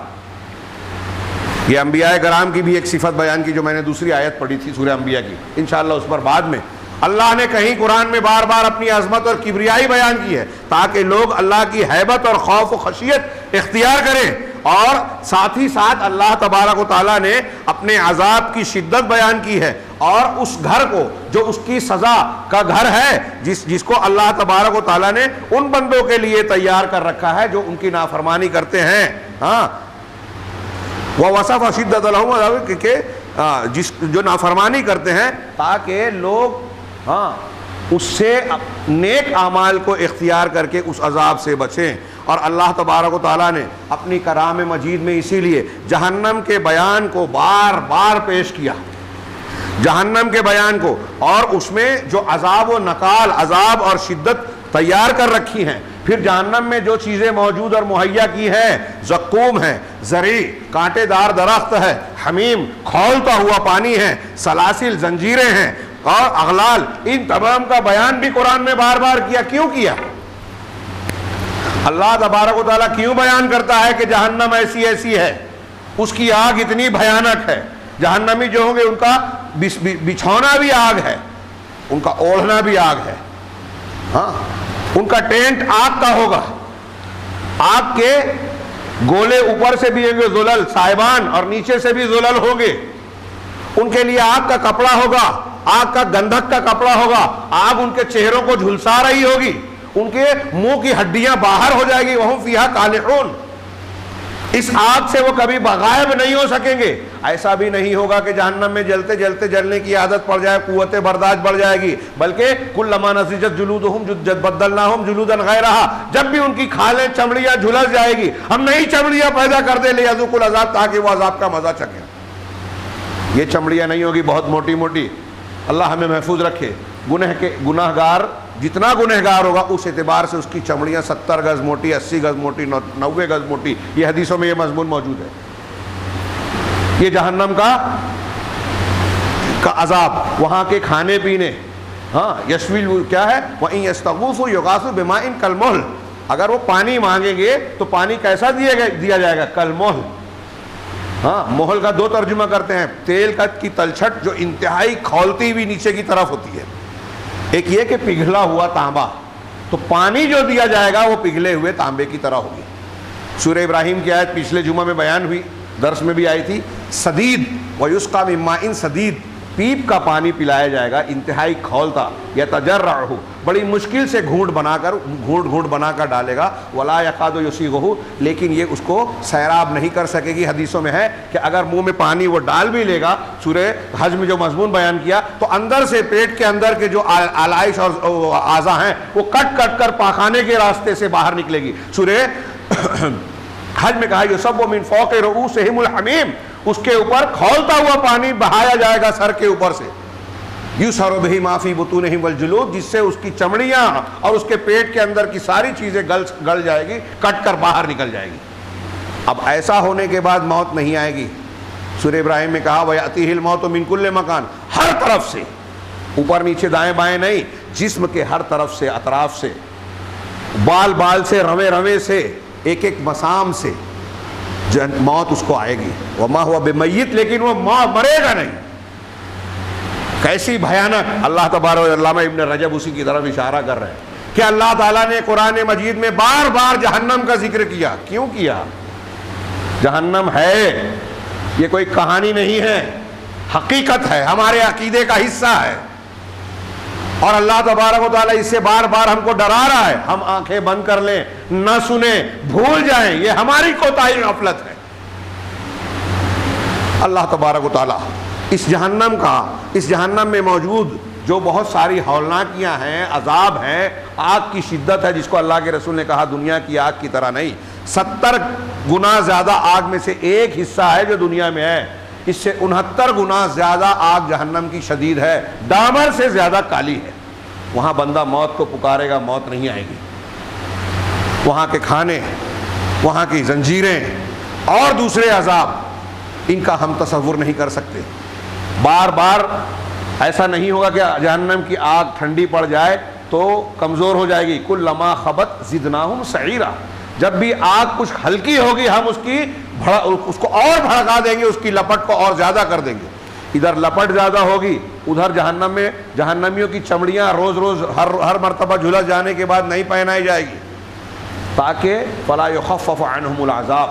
یہ انبیاء کرام کی بھی ایک صفت بیان کی جو میں نے دوسری آیت پڑھی تھی سورہ انبیاء کی، انشاءاللہ اس پر بعد میں. اللہ نے کہیں قرآن میں بار بار اپنی عظمت اور کبریائی بیان کی ہے تاکہ لوگ اللہ کی ہیبت اور خوف و خشیت اختیار کریں، اور ساتھ ہی ساتھ اللہ تبارک و تعالیٰ نے اپنے عذاب کی شدت بیان کی ہے، اور اس گھر کو جو اس کی سزا کا گھر ہے، جس کو اللہ تبارک و تعالیٰ نے ان بندوں کے لیے تیار کر رکھا ہے جو ان کی نافرمانی کرتے ہیں. ہاں، وَوَصَفَ شِدَّةَ لَهُمْ، کہ جو نافرمانی کرتے ہیں، تاکہ لوگ اس سے نیک اعمال کو اختیار کر کے اس عذاب سے بچیں. اور اللہ تبارک و تعالیٰ نے اپنی کلام مجید میں اسی لیے جہنم کے بیان کو بار بار پیش کیا، جہنم کے بیان کو، اور اس میں جو عذاب و نکال، عذاب اور شدت تیار کر رکھی ہیں. پھر جہنم میں جو چیزیں موجود اور مہیا کی ہیں، زقوم ہے، زری کانٹے دار درخت ہے، حمیم کھولتا ہوا پانی ہے، سلاسل زنجیریں ہیں، اور اغلال، ان تمام کا بیان بھی قرآن میں بار بار کیا. کیوں کیا؟ اللہ تبارک و تعالیٰ کیوں بیان کرتا ہے کہ جہنم ایسی ایسی ہے، اس کی آگ اتنی بھیانک ہے، جہنمی جو ہوں گے ان کا بچھونا بھی آگ ہے، ان کا اوڑھنا بھی آگ ہے. ہاں، ان کا ٹینٹ آگ کا ہوگا، آگ کے گولے اوپر سے بھی ہوں گے زلل صاحبان، اور نیچے سے بھی زلل ہوں گے. ان کے لیے آگ کا کپڑا ہوگا، آگ کا گندھک کا کپڑا ہوگا، آگ ان کے چہروں کو جھلسا رہی ہوگی، ان کے منہ کی ہڈیاں باہر ہو جائے گی. وہم فیہا کالحون، اس آگ سے وہ کبھی غائب نہیں ہو سکیں گے. ایسا بھی نہیں ہوگا کہ جہنم میں جلتے جلتے جلنے کی عادت پڑ جائے، قوت برداشت بڑھ جائے گی، بلکہ کلما نضجت جلودہم بدلناہم جلودا غیرہا، جب بھی ان کی کھالیں چمڑیاں جھلس جائے گی، ہم نئی چمڑیاں پیدا کر دیں لیذوقوا العذاب، تاکہ وہ عذاب کا مزہ چکھیں. یہ چمڑیاں نہیں ہوگی بہت موٹی موٹی. اللہ ہمیں محفوظ رکھے. گناہ گار جتنا گنہگار ہوگا اس اعتبار سے اس کی چمڑیاں 70 گز موٹی، 80 گز موٹی، 90 گز موٹی. یہ حدیثوں میں یہ مضمون موجود ہے. یہ جہنم کا عذاب، وہاں کے کھانے پینے. ہاں یشویل کیا ہے، وَإِن يَسْتَغُوثُوا يُغَاثُوا بِمَاءٍ كَالْمُهْلِ، اگر وہ پانی مانگیں گے تو پانی کیسا دیا جائے گا؟ کالمہل. ہاں مہل کا دو ترجمہ کرتے ہیں، تیل کی تلچھٹ جو انتہائی کھولتی ہوئی نیچے کی طرف ہوتی ہے، ایک یہ کہ پگھلا ہوا تانبا. تو پانی جو دیا جائے گا وہ پگھلے ہوئے تانبے کی طرح ہوگی. سورہ ابراہیم کی آیت پچھلے جمعہ میں بیان ہوئی، درس میں بھی آئی تھی. سدید وَيُسْقَى مِن مَاءٍ سدید، پیپ کا پانی پلایا جائے گا انتہائی کھولتا. یتجرعہ، بڑی مشکل سے گھونٹ بنا کر ڈالے گا. ولا یکاد یسیغہ، لیکن یہ اس کو سیراب نہیں کر سکے گی. حدیثوں میں ہے کہ اگر منہ میں پانی وہ ڈال بھی لے گا، سورہ حج میں جو مضمون بیان کیا، تو اندر سے پیٹ کے اندر کے جو آلائش اور اعضاء ہیں وہ کٹ کر پاخانے کے راستے سے باہر نکلے گی. سورہ حج میں کہا یصب من فوق رؤوسہم الحمیم، اس کے اوپر کھولتا ہوا پانی بہایا جائے گا سر کے اوپر سے. یُسْحَرُ بِهِ مَا فِي بُطُونِهِمْ وَالْجُلُودُ، جس سے اس کی چمڑیاں اور اس کے پیٹ کے اندر کی ساری چیزیں گل جائے گی، کٹ کر باہر نکل جائے گی. اب ایسا ہونے کے بعد موت نہیں آئے گی. سورہ ابراہیم میں کہا وَيَأْتِيهِ الْمَوْتُ مِنْ كُلِّ مَكَانٍ، ہر طرف سے، اوپر نیچے دائیں بائیں نہیں، جسم کے ہر طرف سے، اطراف سے، بال سے، روے سے، ایک مسام سے موت اس کو آئے گی. وما ہوا بمیت، لیکن وہ مرے گا نہیں. کیسی بھیانک. اللہ تبارک و علامہ ابن رجب اسی کی طرف اشارہ کر رہے ہیں کہ اللہ تعالیٰ نے قرآن مجید میں بار بار جہنم کا ذکر کیا. کیوں کیا؟ جہنم ہے، یہ کوئی کہانی نہیں ہے، حقیقت ہے، ہمارے عقیدے کا حصہ ہے. اور اللہ تبارک و تعالیٰ اس سے بار بار ہم کو ڈرا رہا ہے. ہم آنکھیں بند کر لیں، نہ سنیں، بھول جائیں، یہ ہماری کوتاہی غفلت ہے. اللہ تبارک و تعالیٰ اس جہنم میں موجود جو بہت ساری ہولناکیاں ہیں، عذاب ہیں، آگ کی شدت ہے، جس کو اللہ کے رسول نے کہا دنیا کی آگ کی طرح نہیں. 70 گنا زیادہ آگ میں سے ایک حصہ ہے جو دنیا میں ہے. اس سے 69 گنا زیادہ آگ جہنم کی شدید ہے، ڈامر سے زیادہ کالی ہے. وہاں بندہ موت کو پکارے گا، موت نہیں آئے گی. وہاں کے کھانے، وہاں کی زنجیریں اور دوسرے عذاب، ان کا ہم تصور نہیں کر سکتے. بار بار ایسا نہیں ہوگا کہ جہنم کی آگ ٹھنڈی پڑ جائے تو کمزور ہو جائے گی. کلما خبت زدناہم سعیرا، جب بھی آگ کچھ ہلکی ہوگی ہم اس کو اور بھڑکا دیں گے، اس کی لپٹ کو اور زیادہ کر دیں گے. ادھر لپٹ زیادہ ہوگی، ادھر جہنم میں جہنمیوں کی چمڑیاں روز ہر مرتبہ جھلس جانے کے بعد نہیں پہنائی جائے گی، تاکہ فلا یخفف عنہم العذاب،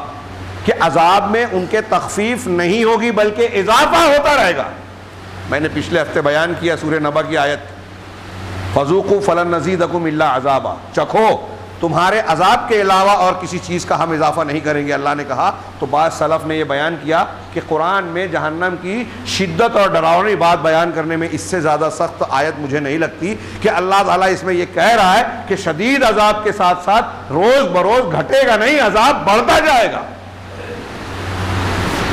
کہ عذاب میں ان کے تخفیف نہیں ہوگی بلکہ اضافہ ہوتا رہے گا. میں نے پچھلے ہفتے بیان کیا سورہ نبا کی آیت، فذوقوا فلن نزیدکم الا عذابا، چکھو، تمہارے عذاب کے علاوہ اور کسی چیز کا ہم اضافہ نہیں کریں گے، اللہ نے کہا. تو بعض سلف نے یہ بیان کیا کہ قرآن میں جہنم کی شدت اور ڈراؤنی بات بیان کرنے میں اس سے زیادہ سخت آیت مجھے نہیں لگتی کہ اللہ تعالیٰ اس میں یہ کہہ رہا ہے کہ شدید عذاب کے ساتھ ساتھ روز بروز گھٹے گا نہیں، عذاب بڑھتا جائے گا.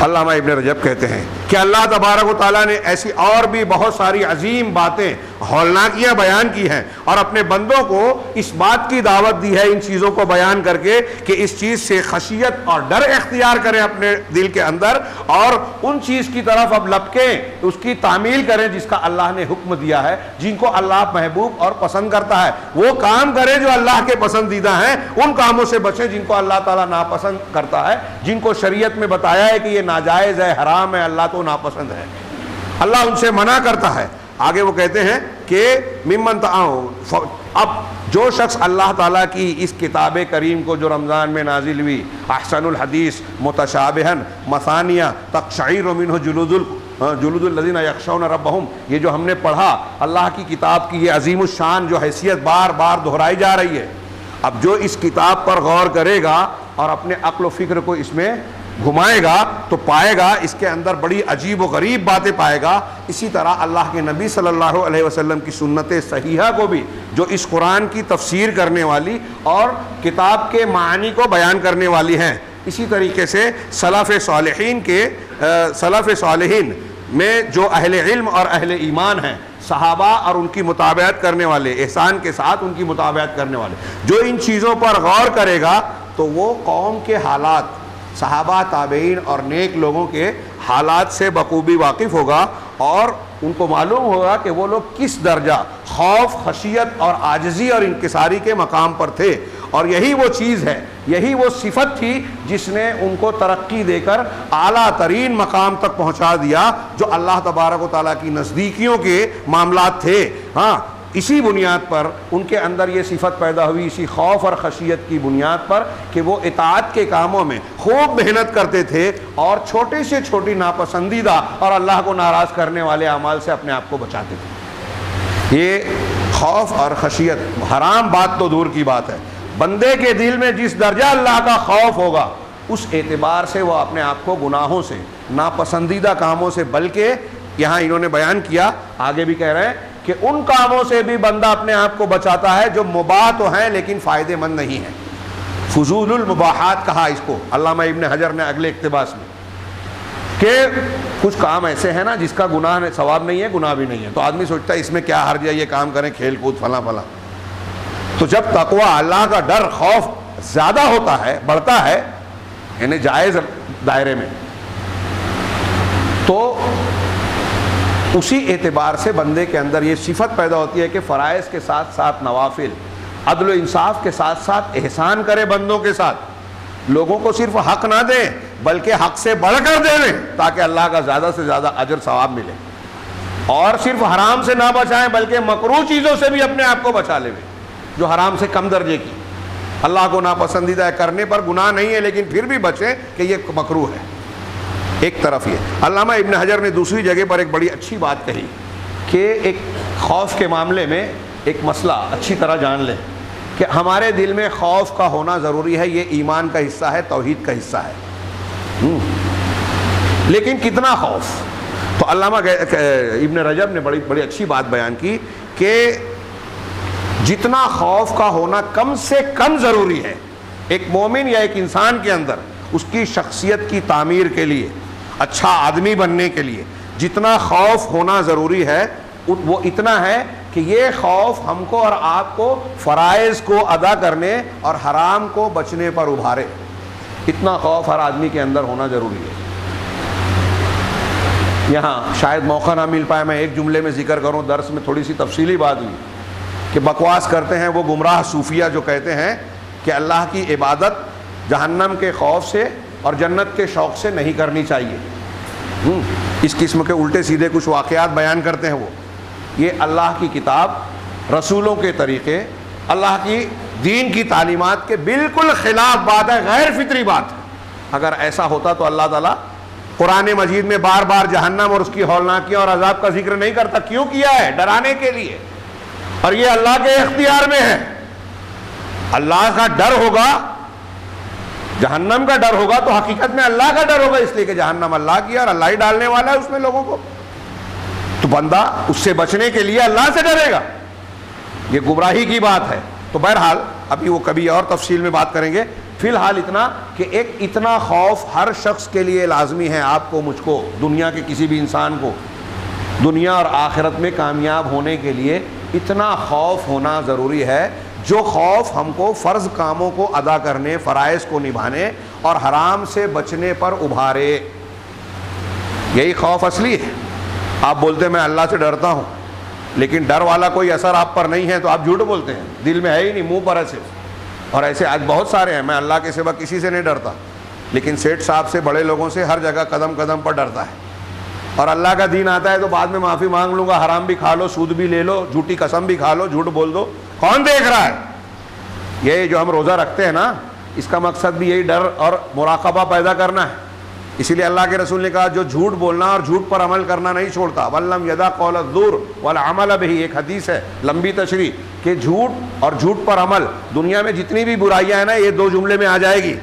علامہ ابن رجب کہتے ہیں کہ اللہ تبارک و تعالیٰ نے ایسی اور بھی بہت ساری عظیم باتیں، ہولناکیاں بیان کی ہیں، اور اپنے بندوں کو اس بات کی دعوت دی ہے ان چیزوں کو بیان کر کے کہ اس چیز سے خشیت اور ڈر اختیار کریں اپنے دل کے اندر، اور ان چیز کی طرف اب لپکیں، اس کی تعمیل کریں جس کا اللہ نے حکم دیا ہے. جن کو اللہ محبوب اور پسند کرتا ہے وہ کام کریں جو اللہ کے پسندیدہ ہیں، ان کاموں سے بچیں جن کو اللہ تعالیٰ ناپسند کرتا ہے، جن کو شریعت میں بتایا ہے کہ یہ ناجائز ہے، حرام ہے، اللہ تو ناپسند ہے، اللہ ان سے منع کرتا ہے. آگے وہ کہتے ہیں کہ ممن اب جو شخص اللہ تعالیٰ کی اس کتاب کریم کو جو رمضان میں نازل ہوئی، احسن الحدیث متشابہن مثانیہ تقشعر منہ جلود الذین یخشون ربہم، یہ جو ہم نے پڑھا اللہ کی کتاب کی یہ عظیم الشان جو حیثیت بار بار دہرائی جا رہی ہے. اب جو اس کتاب پر غور کرے گا اور اپنے عقل و فکر کو اس میں گھمائے گا تو پائے گا اس کے اندر بڑی عجیب و غریب باتیں پائے گا. اسی طرح اللہ کے نبی صلی اللہ علیہ وسلم کی سنت صحیحہ کو بھی، جو اس قرآن کی تفسیر کرنے والی اور کتاب کے معانی کو بیان کرنے والی ہیں. اسی طریقے سے سلف صالحین میں جو اہل علم اور اہل ایمان ہیں، صحابہ اور ان کی متابعت کرنے والے، احسان کے ساتھ ان کی متابعت کرنے والے، جو ان چیزوں پر غور کرے گا تو وہ قوم کے حالات، صحابہ، تابعین اور نیک لوگوں کے حالات سے بخوبی واقف ہوگا اور ان کو معلوم ہوگا کہ وہ لوگ کس درجہ خوف، خشیت اور عاجزی اور انکساری کے مقام پر تھے، اور یہی وہ چیز ہے، یہی وہ صفت تھی جس نے ان کو ترقی دے کر اعلیٰ ترین مقام تک پہنچا دیا جو اللہ تبارک و تعالیٰ کی نزدیکیوں کے معاملات تھے۔ ہاں، اسی بنیاد پر ان کے اندر یہ صفت پیدا ہوئی، اسی خوف اور خشیت کی بنیاد پر کہ وہ اطاعت کے کاموں میں خوب محنت کرتے تھے اور چھوٹی سے چھوٹی ناپسندیدہ اور اللہ کو ناراض کرنے والے اعمال سے اپنے آپ کو بچاتے تھے۔ یہ خوف اور خشیت، حرام بات تو دور کی بات ہے، بندے کے دل میں جس درجہ اللہ کا خوف ہوگا اس اعتبار سے وہ اپنے آپ کو گناہوں سے، ناپسندیدہ کاموں سے، بلکہ یہاں انہوں نے بیان کیا، آگے بھی کہہ رہے ہیں کہ ان کاموں سے بھی بندہ اپنے آپ کو بچاتا ہے جو مباح تو ہیں لیکن فائدے مند نہیں ہیں۔ فضول المباحات کہا اس کو علامہ ابن حجر نے اگلے اقتباس میں، کہ کچھ کام ایسے ہیں نا جس کا گناہ ثواب نہیں ہے، گناہ بھی نہیں ہے، تو آدمی سوچتا ہے اس میں کیا حرج ہے، یہ کام کریں، کھیل کود فلاں فلاں۔ تو جب تقوی، اللہ کا ڈر، خوف زیادہ ہوتا ہے، بڑھتا ہے، یعنی جائز دائرے میں، تو اسی اعتبار سے بندے کے اندر یہ صفت پیدا ہوتی ہے کہ فرائض کے ساتھ ساتھ نوافل، عدل و انصاف کے ساتھ ساتھ احسان کرے بندوں کے ساتھ، لوگوں کو صرف حق نہ دیں بلکہ حق سے بڑھ کر دے دیں تاکہ اللہ کا زیادہ سے زیادہ اجر ثواب ملے، اور صرف حرام سے نہ بچائیں بلکہ مکروہ چیزوں سے بھی اپنے آپ کو بچا لیں جو حرام سے کم درجے کی، اللہ کو ناپسندیدہ ہے، کرنے پر گناہ نہیں ہے لیکن پھر بھی بچیں کہ یہ مکروہ ہے۔ ایک طرف یہ علامہ ابن حجر نے دوسری جگہ پر ایک بڑی اچھی بات کہی کہ ایک خوف کے معاملے میں ایک مسئلہ اچھی طرح جان لیں کہ ہمارے دل میں خوف کا ہونا ضروری ہے، یہ ایمان کا حصہ ہے، توحید کا حصہ ہے، لیکن کتنا خوف؟ تو علامہ ابن رجب نے بڑی اچھی بات بیان کی کہ جتنا خوف کا ہونا کم سے کم ضروری ہے ایک مومن یا ایک انسان کے اندر اس کی شخصیت کی تعمیر کے لیے، اچھا آدمی بننے کے لیے جتنا خوف ہونا ضروری ہے وہ اتنا ہے کہ یہ خوف ہم کو اور آپ کو فرائض کو ادا کرنے اور حرام کو بچنے پر ابھارے، اتنا خوف ہر آدمی کے اندر ہونا ضروری ہے۔ یہاں شاید موقع نہ مل پائے، میں ایک جملے میں ذکر کروں، درس میں تھوڑی سی تفصیلی بات ہوئی کہ بکواس کرتے ہیں وہ گمراہ صوفیہ جو کہتے ہیں کہ اللہ کی عبادت جہنم کے خوف سے اور جنت کے شوق سے نہیں کرنی چاہیے، اس قسم کے الٹے سیدھے کچھ واقعات بیان کرتے ہیں وہ۔ یہ اللہ کی کتاب، رسولوں کے طریقے، اللہ کی دین کی تعلیمات کے بالکل خلاف بات ہے، غیر فطری بات ہے۔ اگر ایسا ہوتا تو اللہ تعالیٰ قرآن مجید میں بار بار جہنم اور اس کی ہولناکیوں اور عذاب کا ذکر نہیں کرتا، کیوں کیا ہے؟ ڈرانے کے لیے، اور یہ اللہ کے اختیار میں ہے۔ اللہ کا ڈر ہوگا، جہنم کا ڈر ہوگا تو حقیقت میں اللہ کا ڈر ہوگا، اس لیے کہ جہنم اللہ کی اور اللہ ہی ڈالنے والا ہے اس میں لوگوں کو، تو بندہ اس سے بچنے کے لیے اللہ سے ڈرے گا، یہ گمراہی کی بات ہے۔ تو بہرحال ابھی وہ کبھی اور تفصیل میں بات کریں گے، فی الحال اتنا کہ ایک اتنا خوف ہر شخص کے لیے لازمی ہے، آپ کو، مجھ کو، دنیا کے کسی بھی انسان کو، دنیا اور آخرت میں کامیاب ہونے کے لیے اتنا خوف ہونا ضروری ہے، جو خوف ہم کو فرض کاموں کو ادا کرنے، فرائض کو نبھانے اور حرام سے بچنے پر ابھارے۔ یہی خوف اصلی ہے۔ آپ بولتے ہیں میں اللہ سے ڈرتا ہوں، لیکن ڈر والا کوئی اثر آپ پر نہیں ہے تو آپ جھوٹ بولتے ہیں، دل میں ہے ہی نہیں، منہ پر ہے صرف۔ اور ایسے آج بہت سارے ہیں، میں اللہ کے سوا کسی سے نہیں ڈرتا، لیکن سیٹھ صاحب سے، بڑے لوگوں سے ہر جگہ قدم قدم پر ڈرتا ہے، اور اللہ کا دین آتا ہے تو بعد میں معافی مانگ لوں گا، حرام بھی کھا لو، سود بھی لے لو، جھوٹی قسم بھی کھا لو، جھوٹ بول دو، کون دیکھ رہا ہے؟ یہ جو ہم روزہ رکھتے ہیں نا، اس کا مقصد بھی یہی ڈر اور مراقبہ پیدا کرنا ہے۔ اسی لیے اللہ کے رسول نے کہا جو جھوٹ بولنا اور جھوٹ پر عمل کرنا نہیں چھوڑتا، وَلَّمْ يَدَعْ قَوْلَ الزُّورِ وَالْعَمَلَ بِهِ، ایک حدیث ہے لمبی تشریح کہ جھوٹ اور جھوٹ پر عمل، دنیا میں جتنی بھی برائیاں ہیں نا، یہ دو جملے میں آ جائے گی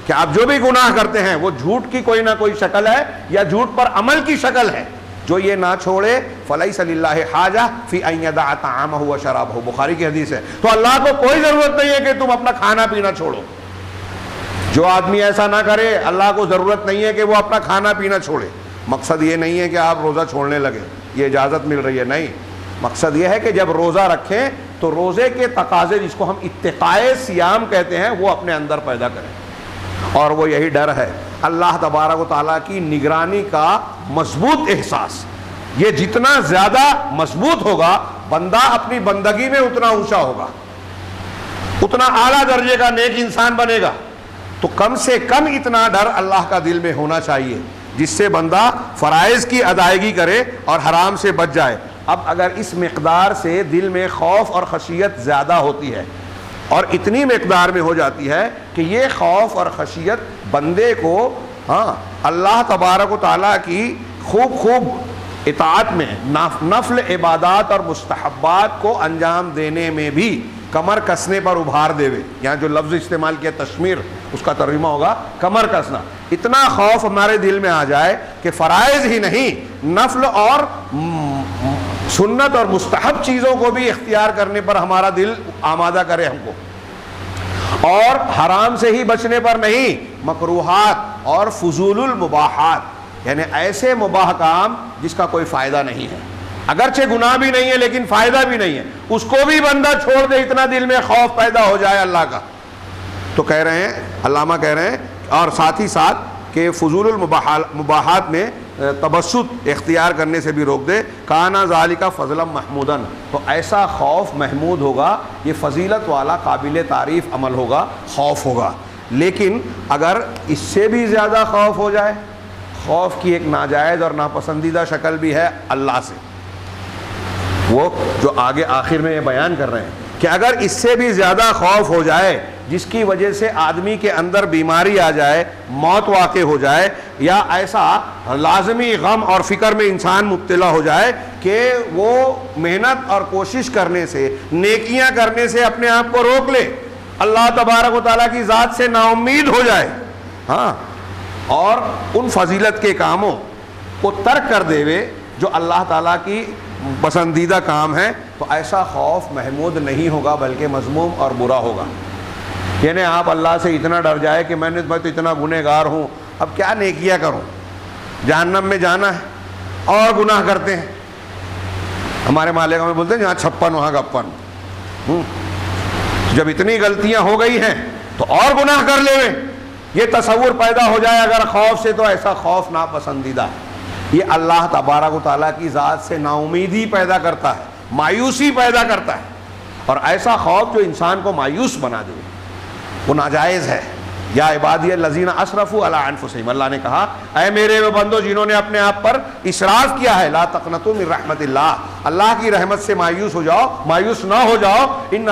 کہ آپ جو بھی گناہ کرتے ہیں وہ جھوٹ کی کوئی نہ کوئی شکل ہے یا جھوٹ پر عمل کی شکل ہے، جو یہ نہ چھوڑے فَلَيْسَ لِلَّهِ حَاجَةٌ فِي أَن يَدَعَ طَعَامَهُ وَشَرَابَهُ، بخاری کی حدیث ہے۔ تو اللہ کو کوئی ضرورت نہیں ہے کہ تم اپنا کھانا پینا چھوڑو، جو آدمی ایسا نہ کرے اللہ کو ضرورت نہیں ہے کہ وہ اپنا کھانا پینا چھوڑے۔ مقصد یہ نہیں ہے کہ آپ روزہ چھوڑنے لگے، یہ اجازت مل رہی ہے، نہیں، مقصد یہ ہے کہ جب روزہ رکھیں تو روزے کے تقاضے، جس کو ہم اتقائے صیام کہتے ہیں، وہ اپنے اندر پیدا کریں، اور وہ یہی ڈر ہے۔ اللہ تبارک و تعالیٰ کی نگرانی کا مضبوط احساس. یہ جتنا زیادہ مضبوط ہوگا بندہ اپنی بندگی میں اتنا اونچا ہوگا, اتنا اعلیٰ درجے کا نیک انسان بنے گا. تو کم سے کم اتنا ڈر اللہ کا دل میں ہونا چاہیے جس سے بندہ فرائض کی ادائیگی کرے اور حرام سے بچ جائے. اب اگر اس مقدار سے دل میں خوف اور خشیت زیادہ ہوتی ہے اور اتنی مقدار میں ہو جاتی ہے کہ یہ خوف اور خشیت بندے کو اللہ تبارک و تعالیٰ کی خوب اطاعت میں, نفل عبادات اور مستحبات کو انجام دینے میں بھی کمر کسنے پر ابھار دیوے. یہاں جو لفظ استعمال کیا تشمیر, اس کا ترجمہ ہوگا کمر کسنا. اتنا خوف ہمارے دل میں آ جائے کہ فرائض ہی نہیں, نفل اور سنت اور مستحب چیزوں کو بھی اختیار کرنے پر ہمارا دل آمادہ کرے ہم کو, اور حرام سے ہی بچنے پر نہیں, مکروہات اور فضول المباحات, یعنی ایسے مباح کام جس کا کوئی فائدہ نہیں ہے, اگرچہ گناہ بھی نہیں ہے لیکن فائدہ بھی نہیں ہے, اس کو بھی بندہ چھوڑ دے, اتنا دل میں خوف پیدا ہو جائے اللہ کا. تو کہہ رہے ہیں, علامہ کہہ رہے ہیں, اور ساتھ ہی ساتھ کہ فضول المباحات میں تبسط اختیار کرنے سے بھی روک دے. کانا ذالک فضلا محمودن, تو ایسا خوف محمود ہوگا, یہ فضیلت والا قابل تعریف عمل ہوگا, خوف ہوگا. لیکن اگر اس سے بھی زیادہ خوف ہو جائے, خوف کی ایک ناجائز اور ناپسندیدہ شکل بھی ہے اللہ سے, وہ جو آگے آخر میں یہ بیان کر رہے ہیں کہ اگر اس سے بھی زیادہ خوف ہو جائے جس کی وجہ سے آدمی کے اندر بیماری آ جائے, موت واقع ہو جائے, یا ایسا لازمی غم اور فکر میں انسان مبتلا ہو جائے کہ وہ محنت اور کوشش کرنے سے, نیکیاں کرنے سے اپنے آپ کو روک لے, اللہ تبارک و تعالیٰ کی ذات سے نا امید ہو جائے, اور ان فضیلت کے کاموں کو ترک کر دے جو اللہ تعالیٰ کی پسندیدہ کام ہے, تو ایسا خوف محمود نہیں ہوگا بلکہ مذموم اور برا ہوگا. یعنی آپ اللہ سے اتنا ڈر جائے کہ میں تو اتنا گنہگار ہوں, اب کیا نیکیاں کروں, جہنم میں جانا ہے اور گناہ کرتے ہیں. ہمارے مالک میں بولتے ہیں جہاں 56 وہاں 56. جب اتنی غلطیاں ہو گئی ہیں تو اور گناہ کر لے, یہ تصور پیدا ہو جائے اگر خوف سے, تو ایسا خوف ناپسندیدہ ہے. یہ اللہ تبارک و تعالیٰ کی ذات سے نا امیدی پیدا کرتا ہے, مایوسی پیدا کرتا ہے, اور ایسا خوف جو انسان کو مایوس بنا دے وہ ناجائز ہے. یا عبادی الذین اسرفوا علی انفسہم, اللہ نے کہا اے میرے وہ بندو جنہوں نے اپنے آپ پر اسراف کیا ہے, لا تقنطوا من رحمت اللہ, اللہ کی رحمت سے مایوس ہو جاؤ, مایوس نہ ہو جاؤ. ان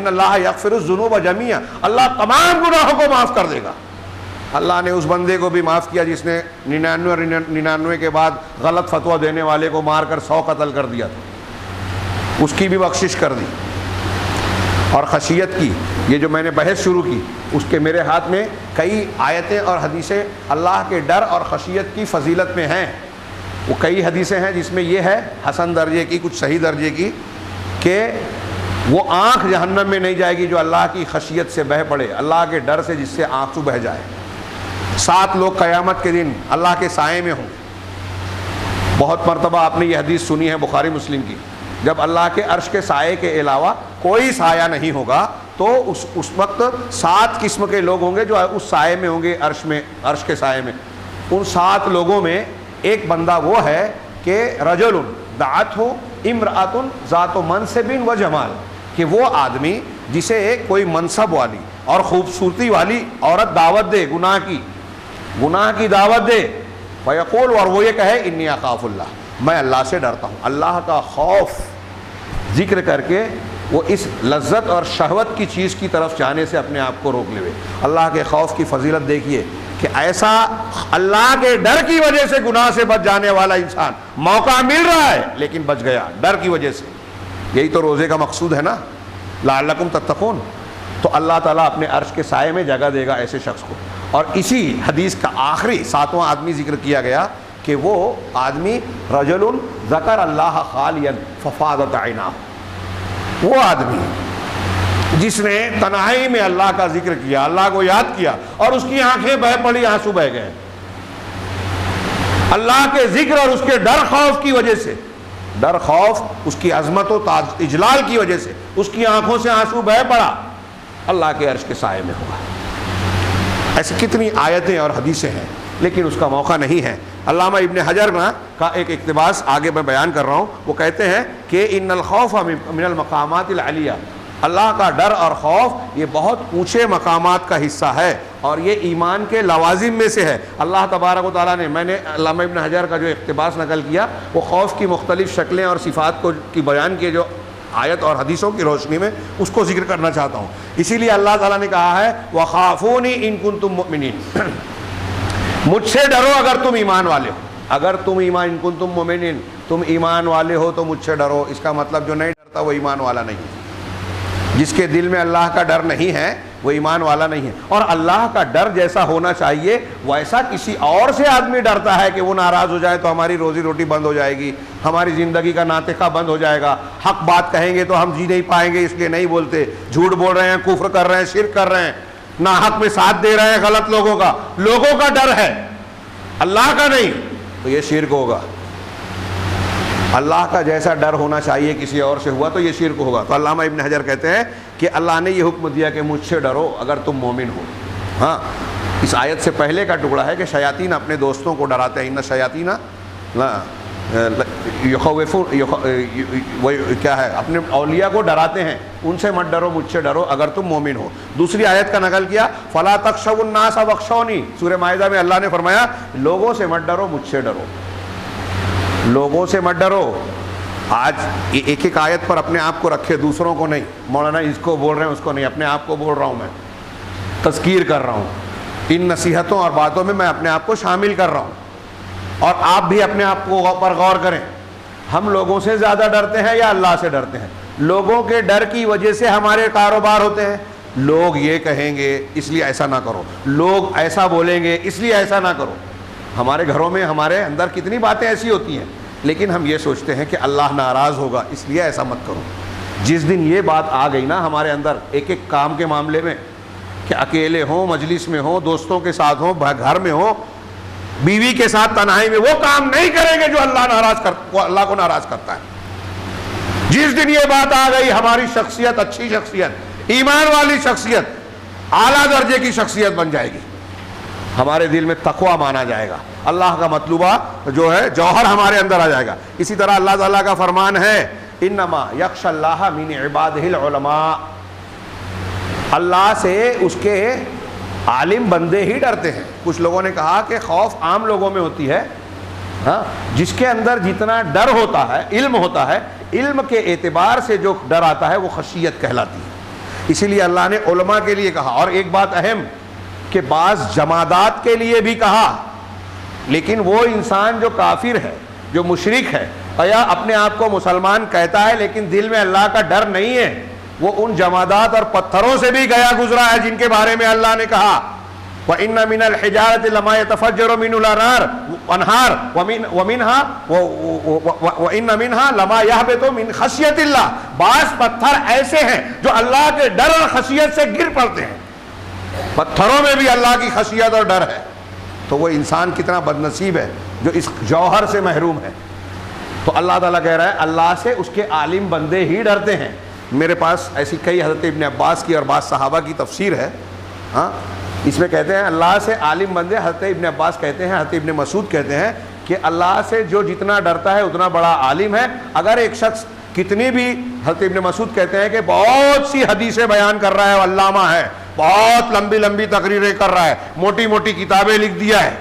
اللہ یغفر الذنوب جميعا, اللہ تمام گناہوں کو معاف کر دے گا. اللہ نے اس بندے کو بھی معاف کیا جس نے 99 کے بعد غلط فتویٰ دینے والے کو مار کر 100 قتل کر دیا تھا, اس کی بھی بخشش کر دی. اور خشیت کی یہ جو میں نے بحث شروع کی, اس کے میرے ہاتھ میں کئی آیتیں اور حدیثیں اللہ کے ڈر اور خشیت کی فضیلت میں ہیں. وہ کئی حدیثیں ہیں جس میں یہ ہے حسن درجے کی, کچھ صحیح درجے کی, کہ وہ آنکھ جہنم میں نہیں جائے گی جو اللہ کی خشیت سے بہہ پڑے, اللہ کے ڈر سے جس سے آنسو بہہ جائے. 7 لوگ قیامت کے دن اللہ کے سائے میں ہوں. بہت مرتبہ آپ نے یہ حدیث سنی ہے بخاری مسلم کی, جب اللہ کے عرش کے سائے کے علاوہ کوئی سایہ نہیں ہوگا تو اس وقت 7 قسم کے لوگ ہوں گے جو اس سائے میں ہوں گے, عرش کے سائے میں. ان 7 لوگوں میں ایک بندہ وہ ہے کہ رجل دعتہ امرأۃ ذات منصب و جمال, کہ وہ آدمی جسے ایک کوئی منصب والی اور خوبصورتی والی عورت دعوت دے, گناہ کی دعوت دے, فیقول, اور وہ یہ کہے انی اخاف اللہ, میں اللہ سے ڈرتا ہوں. اللہ کا خوف ذکر کر کے وہ اس لذت اور شہوت کی چیز کی طرف جانے سے اپنے آپ کو روک لے. اللہ کے خوف کی فضیلت دیکھیے کہ ایسا اللہ کے ڈر کی وجہ سے گناہ سے بچ جانے والا انسان, موقع مل رہا ہے لیکن بچ گیا ڈر کی وجہ سے. یہی تو روزے کا مقصود ہے نا, لعلکم تتقون. تو اللہ تعالیٰ اپنے عرش کے سائے میں جگہ دے گا ایسے شخص کو. اور اسی حدیث کا آخری 7واں آدمی ذکر کیا گیا کہ وہ آدمی رجل ذکر اللہ خالیا ففاضت عیناہ, وہ آدمی جس نے تنہائی میں اللہ کا ذکر کیا, اللہ کو یاد کیا, اور اس کی آنکھیں بہہ پڑی, آنسو بہہ گئے. اللہ کے ذکر اور اس کے ڈر خوف کی وجہ سے, ڈر خوف اس کی عظمت و اجلال کی وجہ سے اس کی آنکھوں سے آنسو بہہ پڑا, اللہ کے عرش کے سائے میں ہوگا. ایسی کتنی آیتیں اور حدیثیں ہیں، لیکن اس کا موقع نہیں ہے۔ علامہ ابن حجر کا ایک اقتباس آگے میں بیان کر رہا ہوں، وہ کہتے ہیں کہ ان الخوف من المقامات العلیہ، اللہ کا ڈر اور خوف یہ بہت اونچے مقامات کا حصہ ہے اور یہ ایمان کے لوازم میں سے ہے۔ اللہ تبارک و تعالیٰ نے، میں نے علامہ ابن حجر کا جو اقتباس نقل کیا وہ خوف کی مختلف شکلیں اور صفات کی بیان کیے جو آیت اور حدیثوں کی روشنی میں، اس کو ذکر کرنا چاہتا ہوں۔ اسی لیے اللہ تعالیٰ نے کہا ہے وَخَافُونِي إِن كُنتُم مُؤْمِنِينَ، مجھ سے ڈرو اگر تم ایمان والے ہو۔ اگر تم إِن كُنتُم مُؤْمِنِينَ، تم ایمان والے ہو تو مجھ سے ڈرو۔ اس کا مطلب جو نہیں ڈرتا وہ ایمان والا نہیں ہے۔ جس کے دل میں اللہ کا ڈر نہیں ہے وہ ایمان والا نہیں ہے۔ اور اللہ کا ڈر جیسا ہونا چاہیے ویسا کسی اور سے آدمی ڈرتا ہے کہ وہ ناراض ہو جائے تو ہماری روزی روٹی بند ہو جائے گی، ہماری زندگی کا ناطقہ بند ہو جائے گا، حق بات کہیں گے تو ہم جی نہیں پائیں گے اس لیے نہیں بولتے، جھوٹ بول رہے ہیں، کفر کر رہے ہیں، شرک کر رہے ہیں، ناحق میں ساتھ دے رہے ہیں غلط لوگوں کا ڈر ہے، اللہ کا نہیں، تو یہ شرک ہوگا۔ اللہ کا جیسا ڈر ہونا چاہیے کسی اور سے ہوا تو یہ شرک ہوگا۔ تو علامہ ابن حجر کہتے ہیں کہ اللہ نے یہ حکم دیا کہ مجھ سے ڈرو اگر تم مومن ہو۔ ہاں، اس آیت سے پہلے کا ٹکڑا ہے کہ شیاطین اپنے دوستوں کو ڈراتے ہیں، ان شیاطین کیا ہے، اپنے اولیاء کو ڈراتے ہیں، ان سے مت ڈرو، مجھ سے ڈرو اگر تم مومن ہو۔ دوسری آیت کا نقل کیا فَلَا تَخْشَوُا النَّاسَ وَاخْشَوْنِي، سورہ مائدہ میں اللہ نے فرمایا لوگوں سے مت ڈرو، مجھ سے ڈرو، لوگوں سے مت ڈرو۔ آج ایک ایک آیت پر اپنے آپ کو رکھے، دوسروں کو نہیں، مولانا اس کو بول رہے ہیں اس کو نہیں، اپنے آپ کو بول رہا ہوں، میں تذکیر کر رہا ہوں، ان نصیحتوں اور باتوں میں اپنے آپ کو شامل کر رہا ہوں۔ اور آپ بھی اپنے آپ کو پر غور کریں، ہم لوگوں سے زیادہ ڈرتے ہیں یا اللہ سے ڈرتے ہیں؟ لوگوں کے ڈر کی وجہ سے ہمارے کاروبار ہوتے ہیں، لوگ یہ کہیں گے اس لیے ایسا نہ کرو، لوگ ایسا بولیں گے اس لیے ایسا نہ کرو۔ ہمارے گھروں میں ہمارے اندر کتنی باتیں ایسی ہوتی ہیں، لیکن ہم یہ سوچتے ہیں کہ اللہ ناراض ہوگا اس لیے ایسا مت کرو۔ جس دن یہ بات آ گئی نا ہمارے اندر ایک ایک کام کے معاملے میں، کہ اکیلے ہوں، مجلس میں ہوں، دوستوں کے ساتھ ہوں، گھر میں ہوں، بیوی کے ساتھ تنہائی میں، وہ کام نہیں کریں گے جو اللہ کو ناراض کرتا ہے۔ جس دن یہ بات آ گئی ہماری شخصیت اچھی شخصیت، ایمان والی شخصیت، اعلیٰ درجے کی شخصیت بن جائے گی، ہمارے دل میں تقویٰ مانا جائے گا، اللہ کا مطلوبہ جو ہے جوہر ہمارے اندر آ جائے گا۔ اسی طرح اللہ تعالیٰ کا فرمان ہے انما یخشی اللہ من عبادہ العلماء، اللہ سے اس کے عالم بندے ہی ڈرتے ہیں۔ کچھ لوگوں نے کہا کہ خوف عام لوگوں میں ہوتی ہے، ہاں، جس کے اندر جتنا ڈر ہوتا ہے، علم ہوتا ہے، علم کے اعتبار سے جو ڈر آتا ہے وہ خشیت کہلاتی ہے۔ اسی لیے اللہ نے علماء کے لیے کہا۔ اور ایک بات اہم کہ بعض جمادات کے لیے بھی کہا، لیکن وہ انسان جو کافر ہے، جو مشرک ہے، یا اپنے آپ کو مسلمان کہتا ہے لیکن دل میں اللہ کا ڈر نہیں ہے، وہ ان جمادات اور پتھروں سے بھی گیا گزرا ہے جن کے بارے میں اللہ نے کہا وَإِنَّ مِنَ الْحِجَارَةِ لَمَا يَتَفَجَّرُ مِنْهُ الْأَنْهَارُ وَإِنَّ مِنْهَا لَمَا يَهْبِطُ مِنْ خَشْيَةِ اللَّهِ، بعض پتھر ایسے ہیں جو اللہ کے ڈر اور خشیت سے گر پڑتے ہیں۔ پتھروں میں بھی اللہ کی خشیت اور ڈر ہے، تو وہ انسان کتنا بدنصیب ہے جو اس جوہر سے محروم ہے۔ تو اللہ تعالیٰ کہہ رہا ہے اللہ سے اس کے عالم بندے ہی ڈرتے ہیں۔ میرے پاس ایسی کئی حضرت ابن عباس کی اور بعض صحابہ کی تفسیر ہے، ہاں، اس میں کہتے ہیں اللہ سے عالم بندے، حضرت ابن عباس کہتے ہیں، حضرت ابن مسعود کہتے ہیں کہ اللہ سے جو جتنا ڈرتا ہے اتنا بڑا عالم ہے۔ اگر ایک شخص کتنی بھی، حضرت ابن مسعود کہتے ہیں کہ بہت سی حدیثیں بیان کر رہا ہے، وہ علامہ ہے، بہت لمبی لمبی تقریریں کر رہا ہے، موٹی موٹی کتابیں لکھ دیا ہے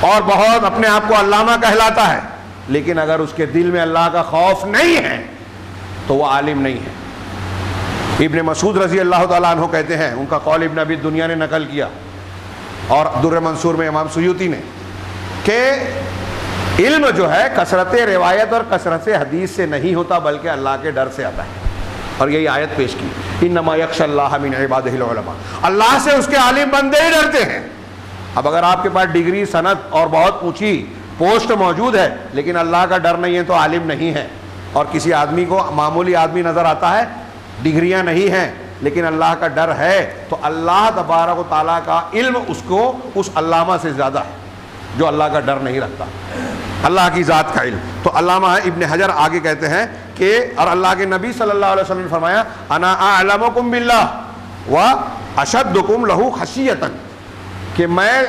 اور بہت اپنے آپ کو علامہ کہلاتا ہے، لیکن اگر اس کے دل میں اللہ کا خوف نہیں ہے تو وہ عالم نہیں ہے۔ ابن مسعود رضی اللہ تعالیٰ عنہ کہتے ہیں، ان کا قول ابن ابی دنیا نے نقل کیا اور در منصور میں امام سیوطی نے، کہ علم جو ہے کثرت روایت اور کثرت حدیث سے نہیں ہوتا بلکہ اللہ کے ڈر سے آتا ہے۔ اور یہی آیت پیش کی انما یخشی اللہ من عبادہ العلماء، اللہ سے اس کے عالم بندے ہی ڈرتے ہیں۔ اب اگر آپ کے پاس ڈگری، سند اور بہت اونچی پوسٹ موجود ہے لیکن اللہ کا ڈر نہیں ہے تو عالم نہیں ہے۔ اور کسی آدمی کو معمولی آدمی نظر آتا ہے، ڈگریاں نہیں ہیں لیکن اللہ کا ڈر ہے، تو اللہ تبارک و تعالیٰ کا علم اس کو اس علامہ سے زیادہ ہے جو اللہ کا ڈر نہیں رکھتا، اللہ کی ذات کا علم۔ تو علامہ ابن حجر آگے کہتے ہیں کہ اور اللہ کے نبی صلی اللہ علیہ وسلم نے فرمایا انا اعلمکم باللہ و اشدکم لہو خشیۃ، کہ میں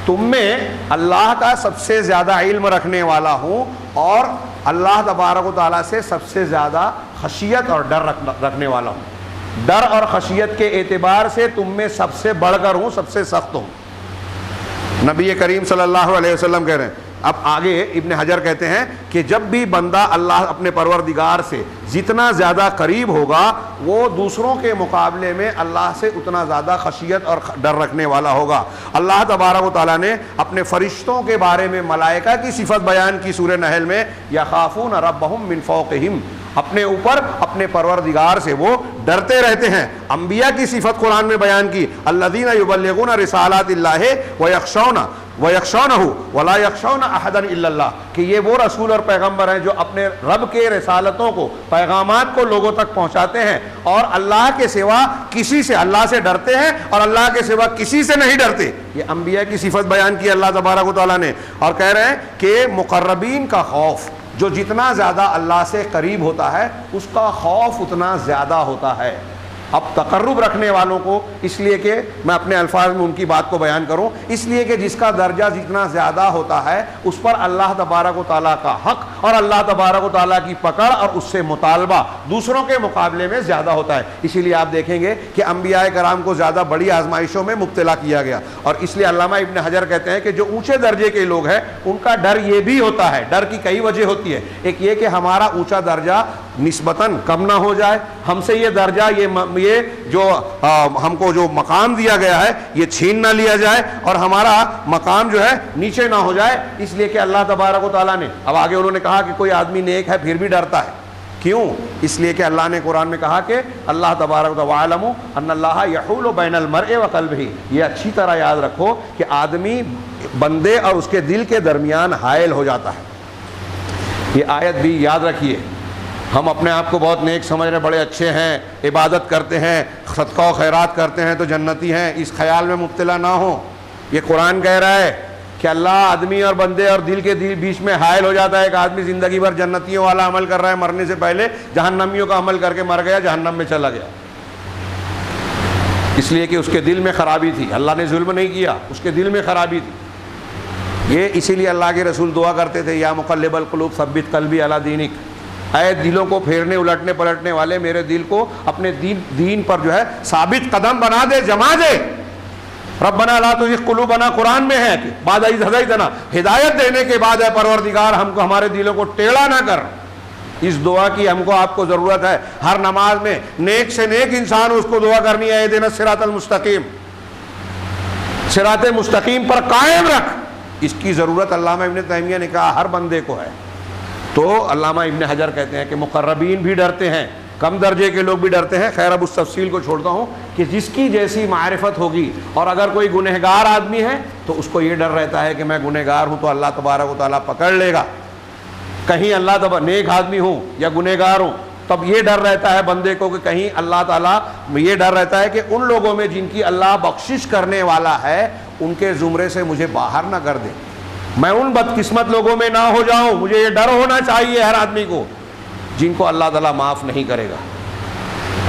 تم میں اللہ کا سب سے زیادہ علم رکھنے والا ہوں اور اللہ تبارک و تعالیٰ سے سب سے زیادہ خشیت اور ڈر رکھنے والا ہوں۔ ڈر اور خشیت کے اعتبار سے تم میں سب سے بڑھ کر ہوں، سب سے سخت ہوں۔ نبی کریم صلی اللہ علیہ وسلم کہہ رہے ہیں۔ اب آگے ابن حجر کہتے ہیں کہ جب بھی بندہ اللہ اپنے پروردگار سے جتنا زیادہ قریب ہوگا وہ دوسروں کے مقابلے میں اللہ سے اتنا زیادہ خشیت اور ڈر رکھنے والا ہوگا۔ اللہ تبارک و تعالیٰ نے اپنے فرشتوں کے بارے میں ملائکہ کی صفت بیان کی سورہ نحل میں، یخافون ربہم من فوقہم، اپنے اوپر اپنے پروردگار سے وہ ڈرتے رہتے ہیں۔ انبیاء کی صفت قرآن میں بیان کی، الذین یبلغون رسالات اللہ ویخشونہ ولا یخشون احدا الا اللہ، کہ یہ وہ رسول اور پیغمبر ہیں جو اپنے رب کے رسالتوں کو، پیغامات کو لوگوں تک پہنچاتے ہیں اور اللہ کے سوا کسی سے، اللہ سے ڈرتے ہیں اور اللہ کے سوا کسی سے نہیں ڈرتے۔ یہ انبیاء کی صفت بیان کی اللہ تبارک و تعالیٰ نے، اور کہہ رہے ہیں کہ مقربین کا خوف، جو جتنا زیادہ اللہ سے قریب ہوتا ہے اس کا خوف اتنا زیادہ ہوتا ہے۔ اب تقرب رکھنے والوں کو، اس لیے کہ میں اپنے الفاظ میں ان کی بات کو بیان کروں، اس لیے کہ جس کا درجہ جتنا زیادہ ہوتا ہے اس پر اللہ تبارک و تعالیٰ کا حق اور اللہ تبارک و تعالیٰ کی پکڑ اور اس سے مطالبہ دوسروں کے مقابلے میں زیادہ ہوتا ہے۔ اسی لیے آپ دیکھیں گے کہ انبیاء کرام کو زیادہ بڑی آزمائشوں میں مبتلا کیا گیا، اور اس لیے علامہ ابن حجر کہتے ہیں کہ جو اونچے درجے کے لوگ ہیں ان کا ڈر یہ بھی ہوتا ہے۔ ڈر کی کئی وجہ ہوتی ہے، ایک یہ کہ ہمارا اونچا درجہ نسبتاً کم نہ ہو جائے، ہم سے یہ درجہ، یہ جو ہم کو جو مقام دیا گیا ہے یہ چھین نہ لیا جائے اور ہمارا مقام جو ہے نیچے نہ ہو جائے، اس لیے کہ اللہ تبارک و تعالیٰ نے، اب آگے انہوں نے کہا کہ کوئی آدمی نیک ہے پھر بھی ڈرتا ہے، کیوں؟ اس لیے کہ اللہ نے قرآن میں کہا کہ اللہ تبارک و تعالیٰ وَاعْلَمُوا أَنَّ اللَّهَ يَحُولُ بَيْنَ الْمَرْءِ وَقَلْبِهِ، یہ اچھی طرح یاد رکھو کہ آدمی بندے اور اس کے دل کے درمیان حائل ہو جاتا ہے۔ یہ آیت بھی یاد رکھیے۔ ہم اپنے آپ کو بہت نیک سمجھ رہے ہیں، بڑے اچھے ہیں، عبادت کرتے ہیں، صدقہ و خیرات کرتے ہیں تو جنتی ہیں، اس خیال میں مبتلا نہ ہوں۔ یہ قرآن کہہ رہا ہے کہ اللہ آدمی اور بندے اور دل کے بیچ میں حائل ہو جاتا ہے۔ ایک آدمی زندگی بھر جنتیوں والا عمل کر رہا ہے، مرنے سے پہلے جہنمیوں کا عمل کر کے مر گیا، جہنم میں چلا گیا، اس لیے کہ اس کے دل میں خرابی تھی۔ اللہ نے ظلم نہیں کیا، اس کے دل میں خرابی تھی۔ یہ اسی لیے اللہ کے رسول دعا کرتے تھے، یا مقلب القلوب ثبت قلبی علی دینک، اے دلوں کو پھیرنے الٹنے پلٹنے والے، میرے دل کو اپنے دین پر جو ہے ثابت قدم بنا دے، جما دے۔ ربنا لا تزغ قلوبنا قرآن میں ہے کہ بعد اذ ہدیتنا، ہدایت دینے کے بعد اے پروردگار ہم کو، ہمارے دلوں کو ٹیڑھا نہ کر۔ اس دعا کی ہم کو، آپ کو ضرورت ہے۔ ہر نماز میں نیک سے نیک انسان اس کو دعا کرنی ہے، اہدنا الصراط المستقیم، صراط مستقیم پر قائم رکھ۔ اس کی ضرورت علامہ ابن تیمیہ نے کہا ہر بندے کو ہے۔ تو علامہ ابن حجر کہتے ہیں کہ مقربین بھی ڈرتے ہیں، کم درجے کے لوگ بھی ڈرتے ہیں۔ خیر اب اس تفصیل کو چھوڑتا ہوں کہ جس کی جیسی معرفت ہوگی، اور اگر کوئی گنہگار آدمی ہے تو اس کو یہ ڈر رہتا ہے کہ میں گنہگار ہوں تو اللہ تبارک و تعالیٰ پکڑ لے گا، کہیں اللہ تبارک، نیک آدمی ہوں یا گنہگار ہوں تب یہ ڈر رہتا ہے بندے کو کہ کہیں اللہ تعالیٰ، یہ ڈر رہتا ہے کہ ان لوگوں میں جن کی اللہ بخشش کرنے والا ہے ان کے زمرے سے مجھے باہر نہ کر دے، میں ان بدقسمت لوگوں میں نہ ہو جاؤں۔ مجھے یہ ڈر ہونا چاہیے ہر آدمی کو جن کو اللہ تعالیٰ معاف نہیں کرے گا۔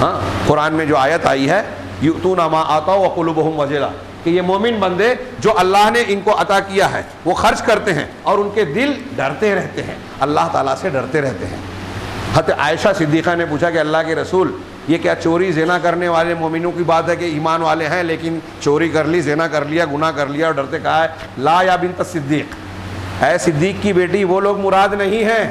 ہاں، قرآن میں جو آیت آئی ہے یؤتون ما آتوا وقلوبہم وجلہ، کہ یہ مومن بندے جو اللہ نے ان کو عطا کیا ہے وہ خرچ کرتے ہیں اور ان کے دل ڈرتے رہتے ہیں، اللہ تعالیٰ سے ڈرتے رہتے ہیں۔ حضرت عائشہ صدیقہ نے پوچھا کہ اللہ کے رسول، یہ کیا چوری زنا کرنے والے مومنوں کی بات ہے کہ ایمان والے ہیں لیکن چوری کر لی، زنا کر لیا، گناہ کر لیا اور ڈرتے؟ کہا ہے لا یا بنت صدیق، اے صدیق کی بیٹی، وہ لوگ مراد نہیں ہیں،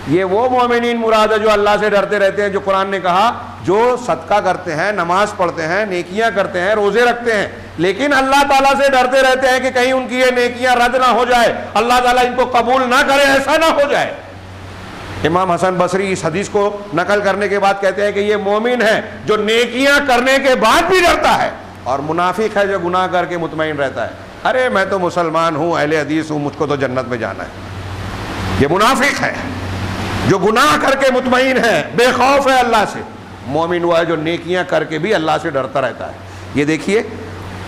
یہ وہ مومنین مراد ہے جو اللہ سے ڈرتے رہتے ہیں، جو قرآن نے کہا جو صدقہ کرتے ہیں، نماز پڑھتے ہیں، نیکیاں کرتے ہیں، روزے رکھتے ہیں، لیکن اللہ تعالیٰ سے ڈرتے رہتے ہیں کہ کہیں ان کی یہ نیکیاں رد نہ ہو جائے، اللہ تعالیٰ ان کو قبول نہ کرے، ایسا نہ ہو جائے۔ امام حسن بصری اس حدیث کو نقل کرنے کے بعد کہتے ہیں کہ یہ مومن ہے جو نیکیاں کرنے کے بعد بھی ڈرتا ہے، اور منافق ہے جو گناہ کر کے مطمئن رہتا ہے، ارے میں تو مسلمان ہوں، اہل حدیث ہوں، مجھ کو تو جنت میں جانا ہے۔ یہ منافق ہے جو گناہ کر کے مطمئن ہے، بے خوف ہے اللہ سے۔ مومن ہوا ہے جو نیکیاں کر کے بھی اللہ سے ڈرتا رہتا ہے۔ یہ دیکھیے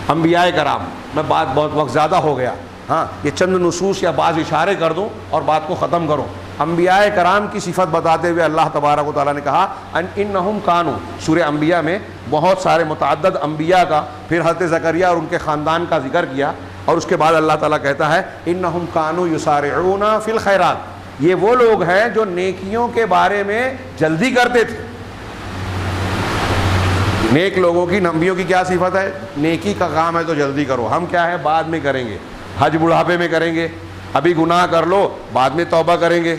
انبیاء کرام، میں بات بہت وقت زیادہ ہو گیا، ہاں یہ چند نصوص یا بعض اشارے کر دوں اور بات کو ختم کروں۔ انبیاء کرام کی صفت بتاتے ہوئے اللہ تبارک و تعالیٰ نے کہا انہم کانوا، سورہ انبیاء میں بہت سارے متعدد انبیاء کا، پھر حضرت زکریا اور ان کے خاندان کا ذکر کیا، اور اس کے بعد اللہ تعالیٰ کہتا ہے انہم کانوا یسارعون فی الخیرات، یہ وہ لوگ ہیں جو نیکیوں کے بارے میں جلدی کرتے تھے۔ نیک لوگوں کی، نبیوں کی کیا صفت ہے؟ نیکی کا کام ہے تو جلدی کرو، ہم کیا ہے بعد میں کریں گے، حج بڑھاپے میں کریں گے، ابھی گناہ کر لو بعد میں توبہ کریں گے۔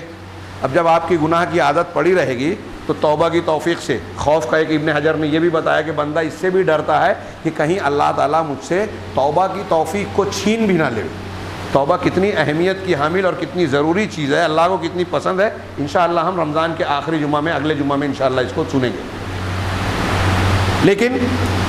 اب جب آپ کی گناہ کی عادت پڑی رہے گی تو توبہ کی توفیق سے، خوف کا ایک ابن حجر نے یہ بھی بتایا کہ بندہ اس سے بھی ڈرتا ہے کہ کہیں اللہ تعالیٰ مجھ سے توبہ کی توفیق کو چھین بھی نہ لے۔ توبہ کتنی اہمیت کی حامل اور کتنی ضروری چیز ہے، اللہ کو کتنی پسند ہے، انشاءاللہ ہم رمضان کے آخری جمعہ میں، اگلے جمعہ میں انشاءاللہ اس کو سنیں گے۔ لیکن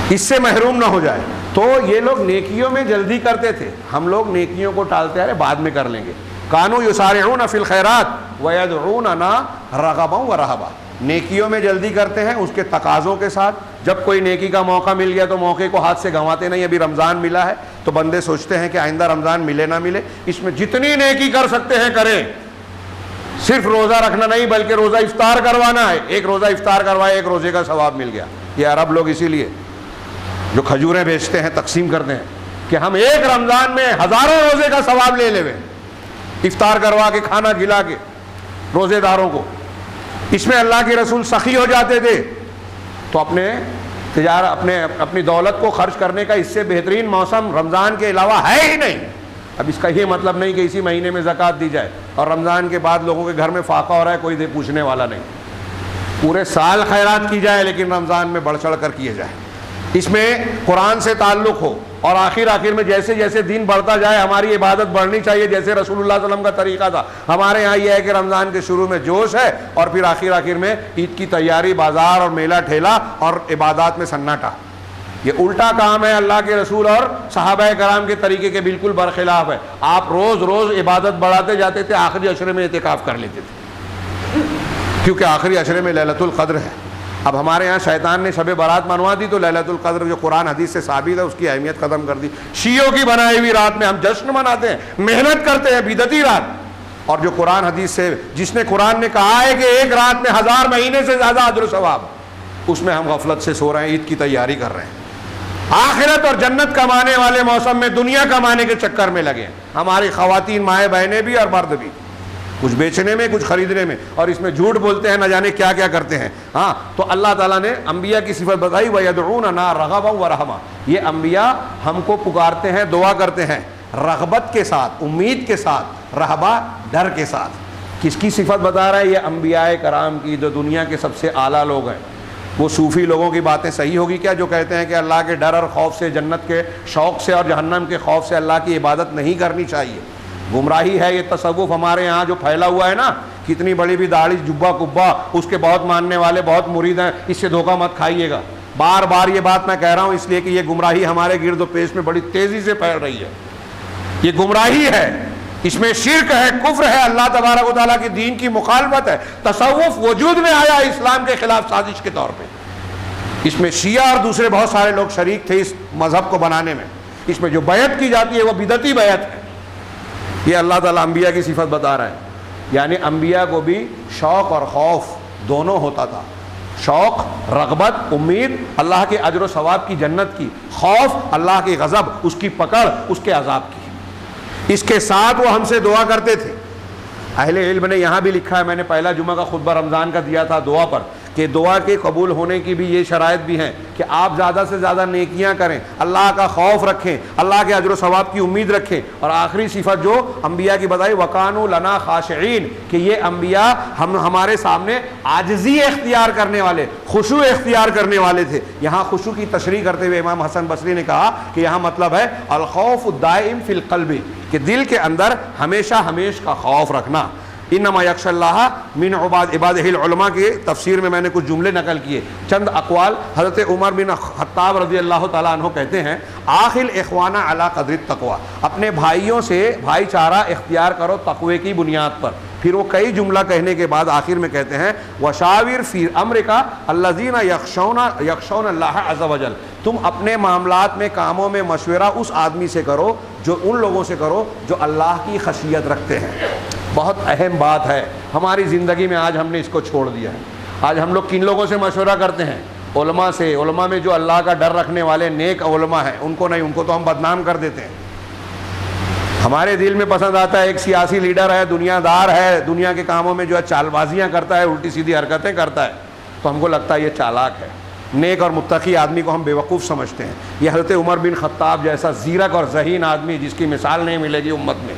اس سے محروم نہ ہو جائے، تو یہ لوگ نیکیوں میں جلدی کرتے تھے، ہم لوگ نیکیوں کو ٹالتے رہے، بعد میں کر لیں گے۔ کانوا یسارعون فی الخیرات ویدعوننا رغبا ورہبا، نیکیوں میں جلدی کرتے ہیں اس کے تقاضوں کے ساتھ۔ جب کوئی نیکی کا موقع مل گیا تو موقع کو ہاتھ سے گنواتے نہیں۔ ابھی رمضان ملا ہے تو بندے سوچتے ہیں کہ آئندہ رمضان ملے نہ ملے، اس میں جتنی نیکی کر سکتے ہیں کریں، صرف روزہ رکھنا نہیں بلکہ روزہ افطار کروانا ہے، ایک روزہ افطار کروائے ایک روزے کا ثواب مل گیا۔ یہ عرب لوگ اسی لیے جو کھجوریں بیچتے ہیں تقسیم کرتے ہیں کہ ہم ایک رمضان میں ہزاروں روزے کا ثواب لے لیں، افطار کروا کے کھانا کھلا کے روزے داروں کو۔ اس میں اللہ کے رسول سخی ہو جاتے تھے، تو اپنی دولت کو خرچ کرنے کا اس سے بہترین موسم رمضان کے علاوہ ہے ہی نہیں۔ اب اس کا یہ مطلب نہیں کہ اسی مہینے میں زکوٰۃ دی جائے اور رمضان کے بعد لوگوں کے گھر میں فاقہ ہو رہا ہے کوئی پوچھنے والا نہیں، پورے سال خیرات کی جائے لیکن رمضان میں بڑھ چڑھ کر کیے جائے، اس میں قرآن سے تعلق ہو، اور آخر میں جیسے جیسے دن بڑھتا جائے ہماری عبادت بڑھنی چاہیے، جیسے رسول اللہ صلی اللہ علیہ وسلم کا طریقہ تھا۔ ہمارے یہاں یہ ہے کہ رمضان کے شروع میں جوش ہے اور پھر آخر میں عید کی تیاری، بازار اور میلہ ٹھیلا اور عبادات میں سناٹا۔ یہ الٹا کام ہے، اللہ کے رسول اور صحابہ کرام کے طریقے کے بالکل برخلاف ہے۔ آپ روز روز عبادت بڑھاتے جاتے تھے، آخری عشرے میں اعتکاف کر لیتے تھے کیونکہ آخری عشرے میں لیلۃ القدر ہے۔ اب ہمارے ہاں شیطان نے شب برات منوا دی تو لیلۃ القدر جو قرآن حدیث سے ثابت ہے اس کی اہمیت ختم کر دی۔ شیعوں کی بنائی ہوئی رات میں ہم جشن مناتے ہیں، محنت کرتے ہیں، بدعتی رات، اور جو قرآن حدیث سے، جس نے قرآن نے کہا ہے کہ ایک رات میں 1000 مہینے سے زیادہ اجر و ثواب، اس میں ہم غفلت سے سو رہے ہیں، عید کی تیاری کر رہے ہیں، آخرت اور جنت کمانے والے موسم میں دنیا کمانے کے چکر میں لگے ہیں۔ ہماری خواتین، مائیں بہنیں بھی اور مرد بھی، کچھ بیچنے میں کچھ خریدنے میں، اور اس میں جھوٹ بولتے ہیں، نہ جانے کیا کیا کرتے ہیں۔ ہاں، تو اللہ تعالیٰ نے انبیاء کی صفت بتائی وَيَدْعُونَنَا رَغَبًا وَرَهْبًا، یہ انبیاء ہم کو پکارتے ہیں، دعا کرتے ہیں رغبت کے ساتھ، امید کے ساتھ، رہبا ڈر کے ساتھ۔ کس کی صفت بتا رہا ہے؟ یہ انبیاء کرام کی، جو دنیا کے سب سے اعلیٰ لوگ ہیں۔ وہ صوفی لوگوں کی باتیں صحیح ہوگی کیا جو کہتے ہیں کہ اللہ کے ڈر اور خوف سے، جنت کے شوق سے اور جہنم کے خوف سے اللہ کی عبادت نہیں کرنی چاہیے؟ گمراہی ہے یہ تصوف ہمارے ہاں جو پھیلا ہوا ہے نا، کتنی بڑی بھی داڑھی، جبہ کبا، اس کے بہت ماننے والے، بہت مرید ہیں، اس سے دھوکہ مت کھائیے گا۔ بار بار یہ بات میں کہہ رہا ہوں اس لیے کہ یہ گمراہی ہمارے گرد و پیش میں بڑی تیزی سے پھیل رہی ہے۔ یہ گمراہی ہے، اس میں شرک ہے، کفر ہے، اللہ تبارک و تعالیٰ کی دین کی مخالفت ہے۔ تصوف وجود میں آیا اسلام کے خلاف سازش کے طور پہ، اس میں شیعہ اور دوسرے بہت سارے لوگ شریک تھے اس مذہب کو بنانے میں۔ اس میں جو بیعت کی جاتی ہے وہ بدعتی بیعت ہے۔ یہ اللہ تعالیٰ انبیاء کی صفت بتا رہا ہے، یعنی انبیاء کو بھی شوق اور خوف دونوں ہوتا تھا۔ شوق، رغبت، امید اللہ کے اجر و ثواب کی، جنت کی، خوف اللہ کی غضب، اس کی پکڑ، اس کے عذاب کی۔ اس کے ساتھ وہ ہم سے دعا کرتے تھے۔ اہل علم نے یہاں بھی لکھا ہے، میں نے پہلا جمعہ کا خطبہ رمضان کا دیا تھا دعا پر، کہ دعا کے قبول ہونے کی بھی یہ شرائط بھی ہیں کہ آپ زیادہ سے زیادہ نیکیاں کریں، اللہ کا خوف رکھیں، اللہ کے اجر و ثواب کی امید رکھیں۔ اور آخری صفت جو انبیاء کی بتائی، وَقَانُوا لَنَا خَاشِعِينَ، کہ یہ انبیاء ہمارے سامنے عاجزی اختیار کرنے والے، خشوع اختیار کرنے والے تھے۔ یہاں خشوع کی تشریح کرتے ہوئے امام حسن بصری نے کہا کہ یہاں مطلب ہے الخوف الدائم فی القلب، کہ دل کے اندر ہمیشہ کا خوف رکھنا۔ انما یخشی اللہ من عبادہ العلماء کی تفسیر میں میں نے کچھ جملے نقل کیے، چند اقوال۔ حضرت عمر بن خطاب رضی اللہ تعالیٰ عنہ کہتے ہیں، آخل اخوانہ علی قدر التقوی، اپنے بھائیوں سے بھائی چارہ اختیار کرو تقوی کی بنیاد پر۔ پھر وہ کئی جملہ کہنے کے بعد آخر میں کہتے ہیں، وشاور فی امرک الذین یخشون اللہ عز وجل، تم اپنے معاملات میں، کاموں میں مشورہ اس آدمی سے کرو، جو ان لوگوں سے کرو جو اللہ کی خشیت رکھتے ہیں۔ بہت اہم بات ہے ہماری زندگی میں، آج ہم نے اس کو چھوڑ دیا ہے۔ آج ہم لوگ کن لوگوں سے مشورہ کرتے ہیں؟ علماء سے۔ علماء میں جو اللہ کا ڈر رکھنے والے نیک علماء ہیں ان کو نہیں، ان کو تو ہم بدنام کر دیتے ہیں۔ ہمارے دل میں پسند آتا ہے ایک سیاسی لیڈر ہے، دنیا دار ہے، دنیا کے کاموں میں جو ہے چال بازیاں کرتا ہے، الٹی سیدھی حرکتیں کرتا ہے، تو ہم کو لگتا ہے یہ چالاک ہے۔ نیک اور متقی آدمی کو ہم بیوقوف سمجھتے ہیں۔ یہ حضرت عمر بن خطاب جیسا زیرک اور ذہین آدمی جس کی مثال نہیں ملے گی امت میں،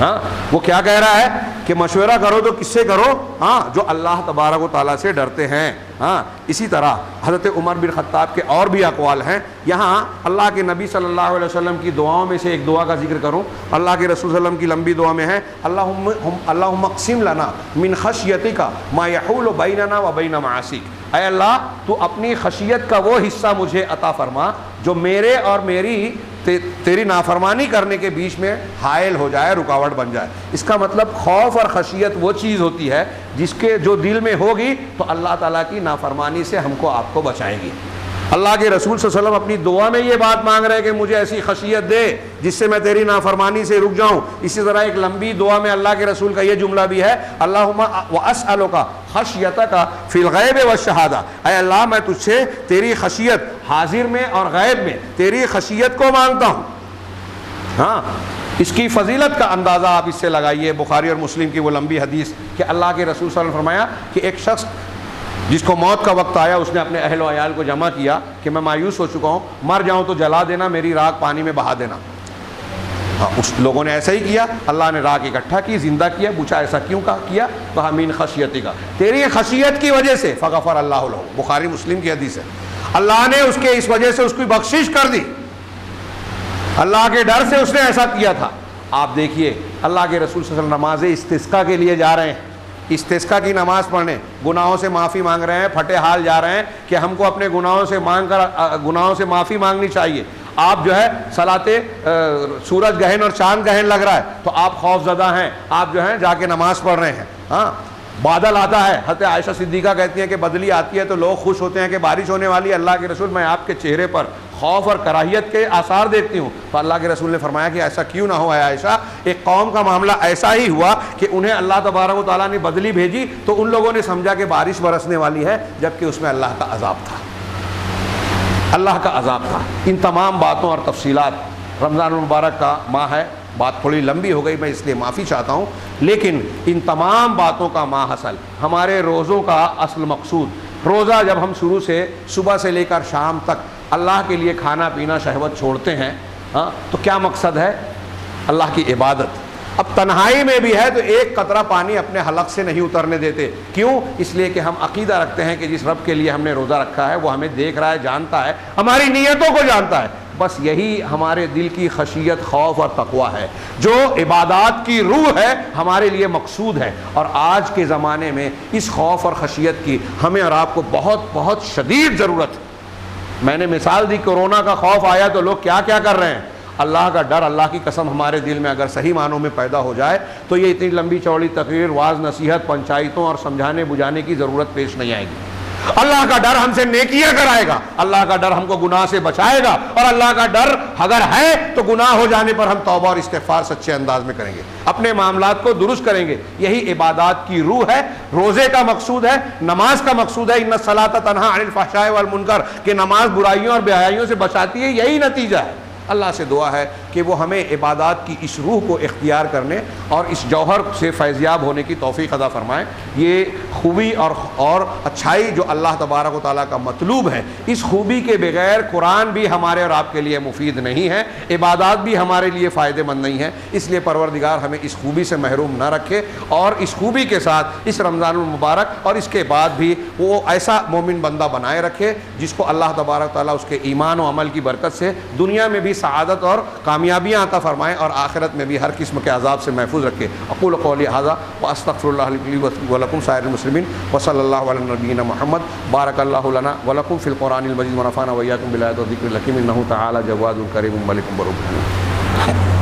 ہاں، وہ کیا کہہ رہا ہے کہ مشورہ کرو تو کس سے کرو؟ ہاں، جو اللہ تبارک و تعالیٰ سے ڈرتے ہیں۔ ہاں، اسی طرح حضرت عمر بن خطاب کے اور بھی اقوال ہیں۔ یہاں اللہ کے نبی صلی اللہ علیہ وسلم کی دعاؤں میں سے ایک دعا کا ذکر کروں۔ اللہ کے رسول صلی اللہ علیہ وسلم کی لمبی دعا میں ہے اللہم اقسم لنا من خشیتک ما یحول بیننا و بین معاصیک۔ اے اللہ، تو اپنی خشیت کا وہ حصہ مجھے عطا فرما جو میرے اور میری تیری نافرمانی کرنے کے بیچ میں حائل ہو جائے، رکاوٹ بن جائے۔ اس کا مطلب خوف اور خشیت وہ چیز ہوتی ہے جس کے جو دل میں ہوگی تو اللہ تعالیٰ کی نافرمانی سے ہم کو آپ کو بچائے گی۔ اللہ کے رسول صلی اللہ علیہ وسلم اپنی دعا میں یہ بات مانگ رہے ہیں کہ مجھے ایسی خشیت دے جس سے میں تیری نافرمانی سے رک جاؤں۔ اسی طرح ایک لمبی دعا میں اللہ کے رسول کا یہ جملہ بھی ہے اللہم واسألک خشیتک فی الغیب والشہادہ۔ اے اللہ، میں تجھ سے تیری خشیت حاضر میں اور غیب میں تیری خشیت کو مانگتا ہوں۔ ہاں، اس کی فضیلت کا اندازہ آپ اس سے لگائیے۔ بخاری اور مسلم کی وہ لمبی حدیث کہ اللہ کے رسول صلی اللہ علیہ وسلم نے فرمایا کہ ایک شخص جس کو موت کا وقت آیا، اس نے اپنے اہل و عیال کو جمع کیا کہ میں مایوس ہو چکا ہوں، مر جاؤں تو جلا دینا، میری راکھ پانی میں بہا دینا۔ ہاں، اس لوگوں نے ایسا ہی کیا۔ اللہ نے راکھ اکٹھا کی، زندہ کیا، پوچھا ایسا کیوں کیا؟ کہا من خشیتک، تیری خشیت کی وجہ سے فغفر اللہ لہ، بخاری مسلم کی حدیث ہے۔ اللہ نے اس کے اس وجہ سے اس کی بخشش کر دی، اللہ کے ڈر سے اس نے ایسا کیا تھا۔ آپ دیکھیے اللہ کے رسول صلی اللہ علیہ وسلم نماز استسقاء کے لیے جا رہے ہیں، استسقاء کی نماز پڑھنے، گناہوں سے معافی مانگ رہے ہیں، پھٹے حال جا رہے ہیں کہ ہم کو اپنے گناہوں سے معافی مانگنی چاہیے۔ آپ جو ہے صلاۃ سورج گہن اور چاند گہن لگ رہا ہے تو آپ خوف زدہ ہیں، آپ جو ہیں جا کے نماز پڑھ رہے ہیں۔ ہاں، بادل آتا ہے، حضرت عائشہ صدیقہ کہتی ہیں کہ بدلی آتی ہے تو لوگ خوش ہوتے ہیں کہ بارش ہونے والی ہے۔ اللہ کے رسول، میں آپ کے چہرے پر خوف اور کراہیت کے آثار دیکھتی ہوں۔ تو اللہ کے رسول نے فرمایا کہ ایسا کیوں نہ ہو اے عائشہ، ایک قوم کا معاملہ ایسا ہی ہوا کہ انہیں اللہ تبارک و تعالیٰ نے بدلی بھیجی تو ان لوگوں نے سمجھا کہ بارش برسنے والی ہے، جبکہ اس میں اللہ کا عذاب تھا، اللہ کا عذاب تھا۔ ان تمام باتوں اور تفصیلات، رمضان المبارک کا ماہ ہے، بات تھوڑی لمبی ہو گئی، میں اس لیے معافی چاہتا ہوں، لیکن ان تمام باتوں کا ماحصل ہمارے روزوں کا اصل مقصود، روزہ جب ہم شروع سے صبح سے لے کر شام تک اللہ کے لیے کھانا پینا شہوت چھوڑتے ہیں، ہاں، تو کیا مقصد ہے؟ اللہ کی عبادت۔ اب تنہائی میں بھی ہے تو ایک قطرہ پانی اپنے حلق سے نہیں اترنے دیتے۔ کیوں؟ اس لیے کہ ہم عقیدہ رکھتے ہیں کہ جس رب کے لیے ہم نے روزہ رکھا ہے وہ ہمیں دیکھ رہا ہے، جانتا ہے، ہماری نیتوں کو جانتا ہے۔ بس یہی ہمارے دل کی خشیت، خوف اور تقویٰ ہے جو عبادات کی روح ہے، ہمارے لیے مقصود ہے۔ اور آج کے زمانے میں اس خوف اور خشیت کی ہمیں اور آپ کو بہت بہت شدید ضرورت ہے۔ میں نے مثال دی، کورونا کا خوف آیا تو لوگ کیا کیا کر رہے ہیں؟ اللہ کا ڈر، اللہ کی قسم ہمارے دل میں اگر صحیح معنوں میں پیدا ہو جائے تو یہ اتنی لمبی چوڑی تقریر، واعظ، نصیحت، پنچایتوں اور سمجھانے بجھانے کی ضرورت پیش نہیں آئے گی۔ اللہ کا ڈر ہم سے نیکیاں کرائے گا، اللہ کا ڈر ہم کو گناہ سے بچائے گا، اور اللہ کا ڈر اگر ہے تو گناہ ہو جانے پر ہم توبہ اور استغفار سچے انداز میں کریں گے، اپنے معاملات کو درست کریں گے۔ یہی عبادات کی روح ہے، روزے کا مقصود ہے، نماز کا مقصود ہے۔ ان الصلاۃ تنہی عن الفحشاء والمنکر، کہ نماز برائیوں اور بے حیائیوں سے بچاتی ہے، یہی نتیجہ ہے۔ اللہ سے دعا ہے کہ وہ ہمیں عبادات کی اس روح کو اختیار کرنے اور اس جوہر سے فیضیاب ہونے کی توفیق عطا فرمائے۔ یہ خوبی اور اچھائی جو اللہ تبارک و تعالیٰ کا مطلوب ہے، اس خوبی کے بغیر قرآن بھی ہمارے اور آپ کے لیے مفید نہیں ہے، عبادات بھی ہمارے لیے فائدہ مند نہیں ہے۔ اس لیے پروردگار ہمیں اس خوبی سے محروم نہ رکھے، اور اس خوبی کے ساتھ اس رمضان المبارک اور اس کے بعد بھی وہ ایسا مومن بندہ بنائے رکھے جس کو اللہ تبارک و تعالیٰ اس کے ایمان و عمل کی برکت سے دنیا میں بھی سعادت اور کامیابیاں عطا فرمائیں، اور آخرت میں بھی ہر قسم کے عذاب سے محفوظ رکھے۔ اقول قولی ھذا واستغفر اللہ لی ولکم سائر المسلمین، وصلی اللہ علی نبینا محمد۔ بارک اللہ لنا ولکم فی القرآن المجید ونفعنا وإیاکم بالآیات والذکر الحکیم، انہ تعالی جواد کریم ملک برحیم۔